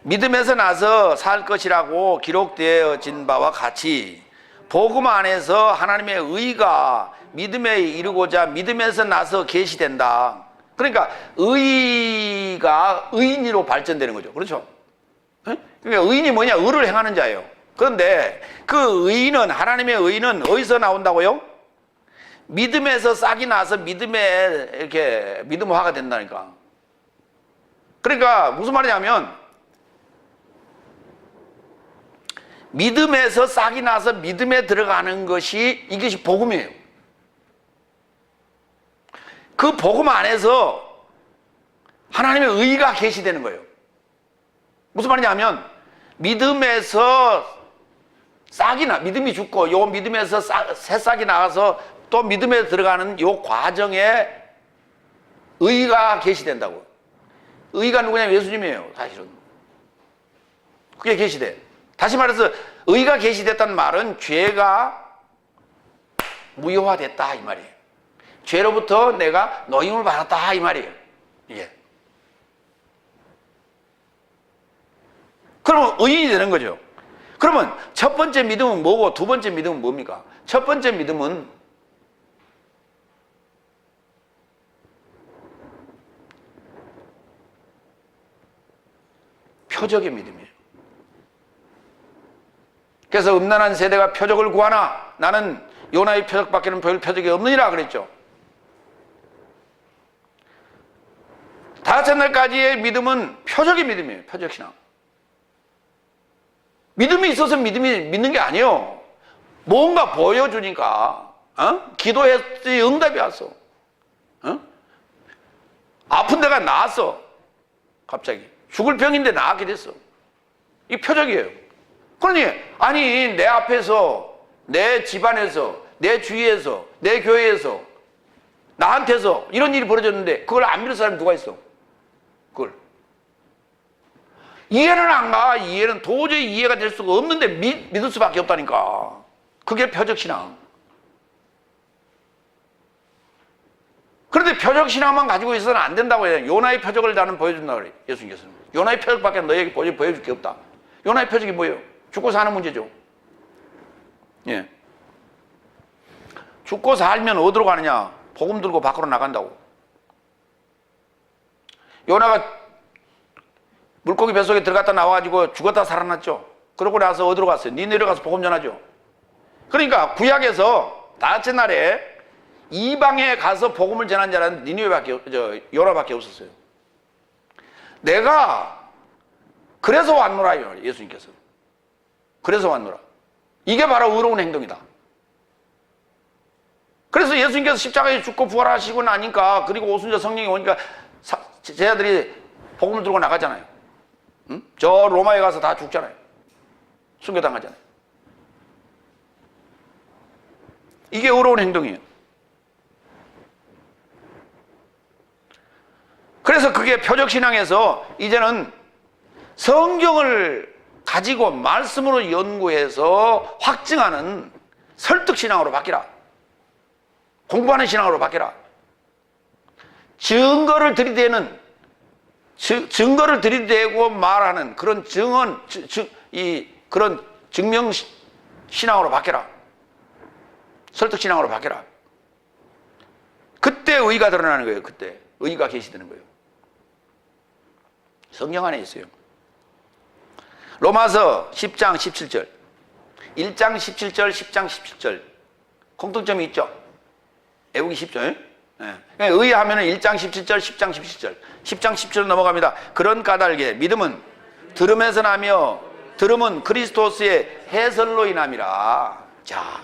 믿음에서 나서 살 것이라고 기록되어진 바와 같이 복음 안에서 하나님의 의가 믿음에 이르고자 믿음에서 나서 계시된다. 그러니까 의가 의인으로 발전되는 거죠. 그렇죠? 그러니까 의인이 뭐냐? 의를 행하는 자예요. 그런데 그 의인은, 하나님의 의인은 어디서 나온다고요? 믿음에서 싹이 나서 믿음에 이렇게 믿음화가 된다니까. 그러니까 무슨 말이냐면 믿음에서 싹이 나서 믿음에 들어가는 것이 이것이 복음이에요. 그 복음 안에서 하나님의 의가 계시되는 거예요. 무슨 말이냐면 믿음에서 싹이 믿음이 죽고 요 믿음에서 새싹이 나가서 또 믿음에 들어가는 요 과정에 의가 계시된다고. 의가 누구냐면 예수님이에요. 사실은 그게 계시돼. 다시 말해서 의가 계시됐다는 말은 죄가 무효화됐다 이 말이에요. 죄로부터 내가 노임을 받았다 이 말이에요. 이게. 그러면 의인이 되는 거죠. 그러면 첫 번째 믿음은 뭐고 두 번째 믿음은 뭡니까? 첫 번째 믿음은 표적의 믿음이에요. 그래서 음란한 세대가 표적을 구하나 나는 요나의 표적밖에는 별 표적이 없느니라 그랬죠. 다섯 날까지의 믿음은 표적의 믿음이에요. 표적신앙. 믿음이 있어서 믿는 게 아니에요. 뭔가 보여주니까 기도했더니 응답이 왔어. 아픈 데가 나았어. 갑자기 죽을 병인데 나았게 됐어. 이 표적이에요. 그러니 아니 내 앞에서 내 집안에서 내 주위에서 내 교회에서 나한테서 이런 일이 벌어졌는데 그걸 안 믿을 사람이 누가 있어? 그걸 이해는 안 가. 이해는 도저히 이해가 될 수가 없는데 믿을 수밖에 없다니까. 그게 표적신앙. 그런데 표적신앙만 가지고 있어서는 안 된다고 해요. 요나의 표적을 나는 보여준다고 그래요. 예수님께서는. 요나의 표적밖에 너에게 보여줄 게 없다. 요나의 표적이 뭐예요? 죽고 사는 문제죠. 예. 죽고 살면 어디로 가느냐? 복음 들고 밖으로 나간다고. 요나가 물고기 뱃속에 들어갔다 나와가지고 죽었다 살아났죠. 그러고 나서 어디로 갔어요? 니네로 가서 복음 전하죠. 그러니까 구약에서 다섯째 날에 이방에 가서 복음을 전한 자는 요나밖에 없었어요. 내가 그래서 왔노라요. 예수님께서. 그래서 왔노라. 이게 바로 의로운 행동이다. 그래서 예수님께서 십자가에 죽고 부활하시고 나니까 그리고 오순절 성령이 오니까 제자들이 복음을 들고 나가잖아요. 응? 저 로마에 가서 다 죽잖아요. 순교당하잖아요. 이게 의로운 행동이에요. 그래서 그게 표적신앙에서 이제는 성경을 가지고 말씀으로 연구해서 확증하는 설득신앙으로 바뀌라. 공부하는 신앙으로 바뀌라. 증거를 들이대고 말하는 그런 그런 증명 신앙으로 바뀌라. 설득 신앙으로 바뀌라. 그때 의가 드러나는 거예요. 그때 의가 계시되는 거예요. 성경 안에 있어요. 로마서 10장 17절, 1장 17절, 10장 17절 공통점이 있죠. 외우기 쉽죠. 예? 의하면 1장 17절, 10장 17절, 10장 17절 넘어갑니다. 그런 까닭에 믿음은 들음에서 나며 들음은 그리스도스의 해설로 인함이라. 자,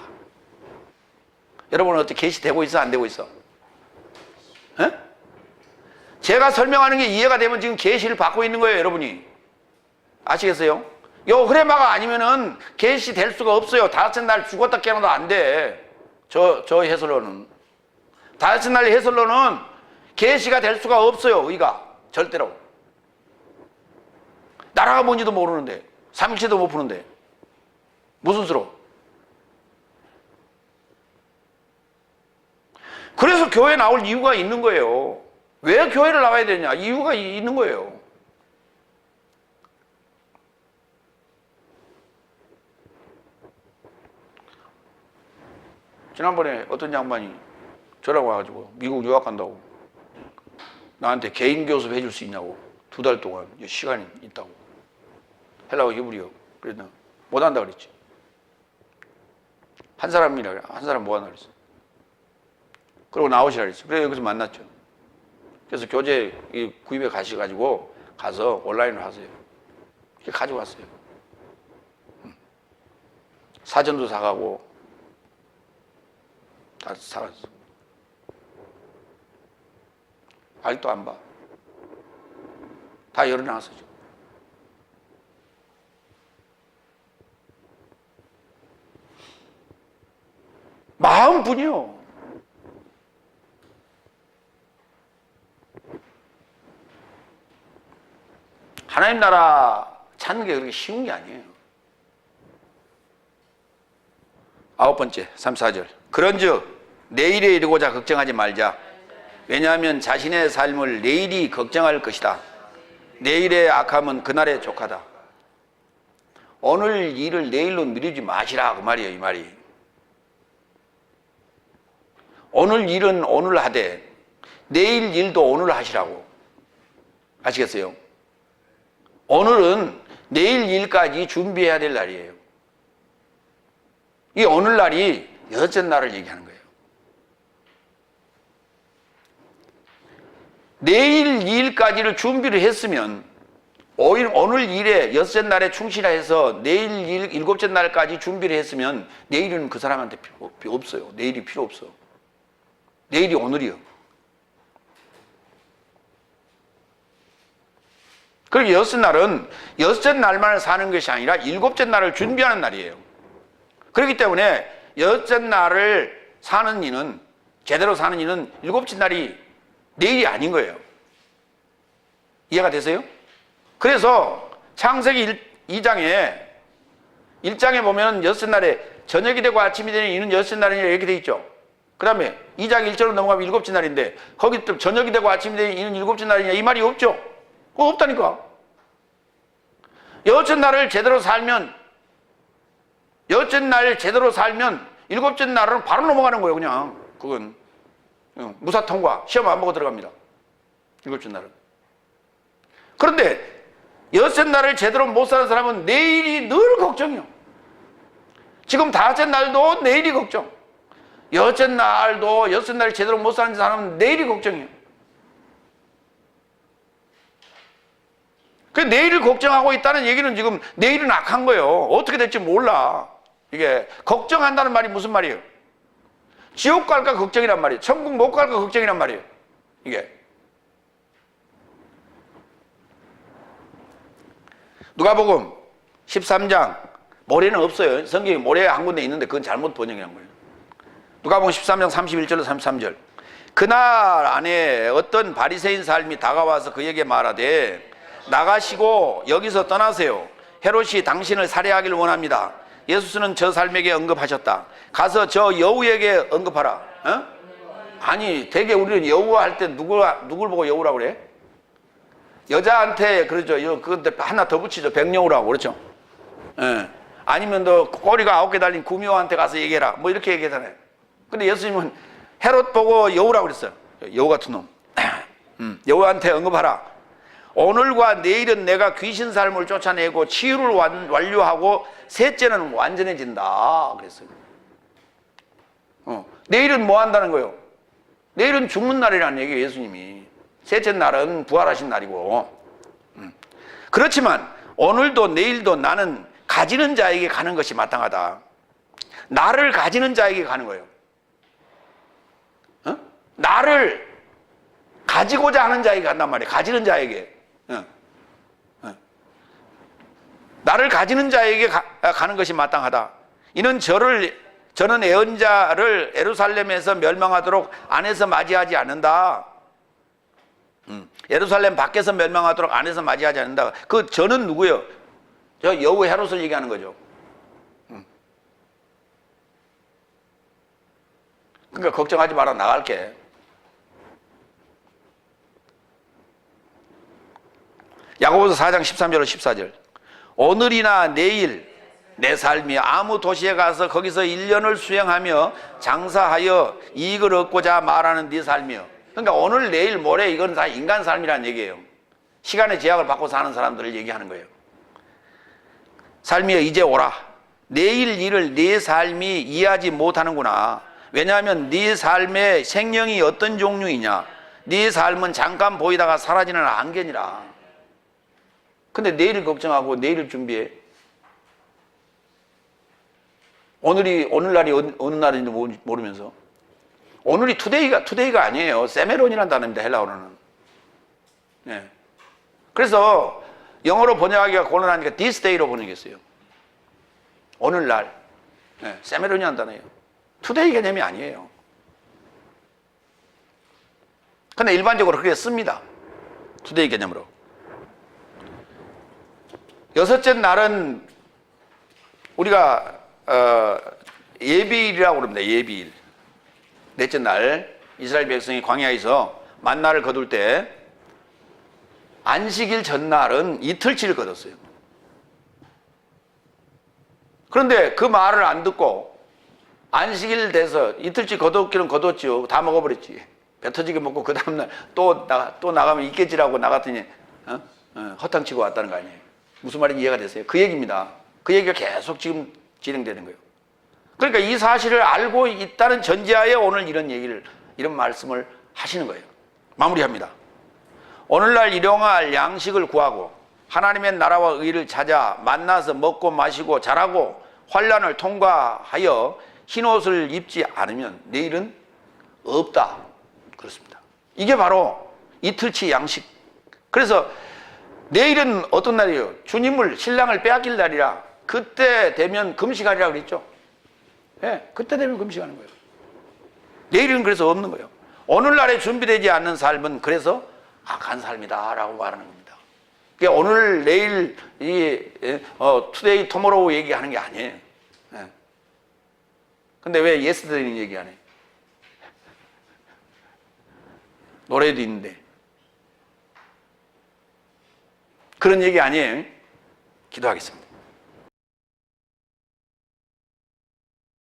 여러분은 어떻게 계시되고 있어? 안 되고 있어? 에? 제가 설명하는 게 이해가 되면 지금 계시를 받고 있는 거예요, 여러분이. 아시겠어요? 요 흐레마가 아니면은 계시될 수가 없어요. 다섯째 날 죽었다 깨어나도 안 돼. 저 해설로는. 다섯째 날 해설로는 계시가 될 수가 없어요, 의가. 절대로. 나라가 뭔지도 모르는데, 삼일체도 못 푸는데 무슨 수로? 그래서 교회 나올 이유가 있는 거예요. 왜 교회를 나와야 되냐? 이유가 있는 거예요. 지난번에 어떤 양반이 저라고 와가지고 미국 유학 간다고 나한테 개인 교습 해줄 수 있냐고. 2달 동안 시간이 있다고. 헬라어 히브리어. 그랬나? 못한다 그랬지. 한 사람이라 그래. 한 사람 뭐 하나 그랬어. 그러고 나오시라 그랬어. 그래서 여기서 만났죠. 그래서 교재 구입해 가셔가지고 가서 온라인으로 하세요. 이렇게 가지고 왔어요. 사전도 사가고 다 사갔어. 아직도 안 봐. 다 열어놨어 지금. 마음뿐이요. 하나님 나라 찾는 게 그렇게 쉬운 게 아니에요. 9번째 34절. 그런즉 내일에 이르고자 걱정하지 말자. 왜냐하면 자신의 삶을 내일이 걱정할 것이다. 내일의 악함은 그날의 족하다. 오늘 일을 내일로 미루지 마시라 그 말이에요. 이 말이. 오늘 일은 오늘 하되 내일 일도 오늘 하시라고. 아시겠어요? 오늘은 내일 일까지 준비해야 될 날이에요. 이 오늘날이 여섯째 날을 얘기하는 거예요. 내일 일까지를 준비를 했으면 오늘 일에 여섯째 날에 충실해서 내일 일 일곱째 날까지 준비를 했으면 내일은 그 사람한테 필요 없어요. 내일이 필요 없어. 내일이 오늘이요. 그리고 여섯째 날은 여섯째 날만 사는 것이 아니라 일곱째 날을 준비하는 날이에요. 그렇기 때문에 여섯째 날을 사는 이는, 제대로 사는 이는 일곱째 날이 내일이 아닌 거예요. 이해가 되세요? 그래서 창세기 1장에 보면 여섯째 날에 저녁이 되고 아침이 되는 이는 여섯째 날이냐 이렇게 돼 있죠. 그 다음에 2장 1절로 넘어가면 일곱째 날인데 거기 또 저녁이 되고 아침이 되는 이는 일곱째 날이냐 이 말이 없죠. 그거 없다니까. 여섯째 날을 제대로 살면 일곱째 날은 바로 넘어가는 거예요. 그냥 그건 무사 통과, 시험 안 보고 들어갑니다. 일곱째 날은. 그런데 여섯째 날을 제대로 못 사는 사람은 내일이 늘 걱정이요. 지금 다섯째 날도 내일이 걱정. 여섯째 날 제대로 못 사는 사람은 내일이 걱정이에요. 그 내일을 걱정하고 있다는 얘기는 지금 내일은 악한 거예요. 어떻게 될지 몰라. 이게 걱정한다는 말이 무슨 말이에요? 지옥 갈까 걱정이란 말이에요. 천국 못 갈까 걱정이란 말이에요. 이게 누가복음 13장 모래는 없어요. 성경에 모래 한 군데 있는데 그건 잘못 번역이란 거예요. 누가복음 13장 31절로 33절. 그날 안에 어떤 바리새인 사람이 다가와서 그에게 말하되 나가시고 여기서 떠나세요. 헤롯이 당신을 살해하기를 원합니다. 예수는 저 사람에게 언급하셨다. 가서 저 여우에게 언급하라. 어? 아니 되게 우리는 여우 할 때 누굴 보고 여우라고 그래? 여자한테 그러죠. 그런데 하나 더 붙이죠. 백여우라고 그렇죠. 예. 아니면 너 꼬리가 9개 달린 구미호한테 가서 얘기해라. 뭐 이렇게 얘기하잖아요. 근데 예수님은 헤롯 보고 여우라고 그랬어요. 여우 같은 놈. 여우한테 언급하라. 오늘과 내일은 내가 귀신 삶을 쫓아내고 치유를 완료하고 셋째는 완전해진다 그랬어요. 내일은 뭐 한다는 거예요? 내일은 죽는 날이라는 얘기예요. 예수님이. 셋째 날은 부활하신 날이고. 그렇지만 오늘도 내일도 나는 가지는 자에게 가는 것이 마땅하다. 나를 가지는 자에게 가는 거예요. 어? 나를 가지고자 하는 자에게 간단 말이에요. 가지는 자에게. 나를 가지는 자에게 가는 것이 마땅하다. 이는 저는 애언자를 예루살렘에서 멸망하도록 안에서 맞이하지 않는다. 예루살렘 밖에서 멸망하도록 안에서 맞이하지 않는다. 그 저는 누구예요? 저 여우 헤롯을 얘기하는 거죠. 그러니까 걱정하지 마라, 나갈게. 야고보서 4장 13절 14절. 오늘이나 내일 내 삶이 아무 도시에 가서 거기서 1년을 수행하며 장사하여 이익을 얻고자 말하는 네 삶이요. 그러니까 오늘 내일 모레 이건 다 인간 삶이라는 얘기예요. 시간의 제약을 받고 사는 사람들을 얘기하는 거예요. 삶이여 이제 오라. 내일 일을 네 삶이 이해하지 못하는구나. 왜냐하면 네 삶의 생명이 어떤 종류이냐. 네 삶은 잠깐 보이다가 사라지는 안개니라. 근데 내일을 걱정하고 내일을 준비해. 오늘날이 어느 날인지 모르면서. 오늘이 투데이가 아니에요. 세메론이라는 단어입니다, 헬라어로는. 네. 그래서 영어로 번역하기가 곤란하니까 this day로 번역했어요. 오늘날. 네. 세메론이라는 단어예요. 투데이 개념이 아니에요. 근데 일반적으로 그렇게 씁니다. 투데이 개념으로. 여섯째 날은 우리가 예비일이라고 그럽니다. 예비일. 넷째 날 이스라엘 백성이 광야에서 만나를 거둘 때 안식일 전날은 이틀치를 거뒀어요. 그런데 그 말을 안 듣고 안식일 돼서 이틀치 거뒀기는 거뒀지요. 다 먹어버렸지. 배 터지게 먹고 그 다음날 또 나가면 있겠지라고 나갔더니 허탕치고 왔다는 거 아니에요. 무슨 말인지 이해가 되세요? 그 얘기입니다. 그 얘기가 계속 지금 진행되는 거예요. 그러니까 이 사실을 알고 있다는 전제하에 오늘 이런 말씀을 하시는 거예요. 마무리합니다. 오늘날 일용할 양식을 구하고 하나님의 나라와 의를 찾아 만나서 먹고 마시고 자라고 환난을 통과하여 흰옷을 입지 않으면 내일은 없다. 그렇습니다. 이게 바로 이틀치 양식. 그래서 내일은 어떤 날이에요? 신랑을 빼앗길 날이라 그때 되면 금식하리라 그랬죠. 네, 그때 되면 금식하는 거예요. 내일은 그래서 없는 거예요. 오늘날에 준비되지 않는 삶은 그래서 악한 삶이다라고 말하는 겁니다. 그러니까 오늘, 내일, 투데이, 토모로우 얘기하는 게 아니에요. 네. 근데 왜 예스터데이 얘기 안 해? 노래도 있는데. 그런 얘기 아니에요. 기도하겠습니다.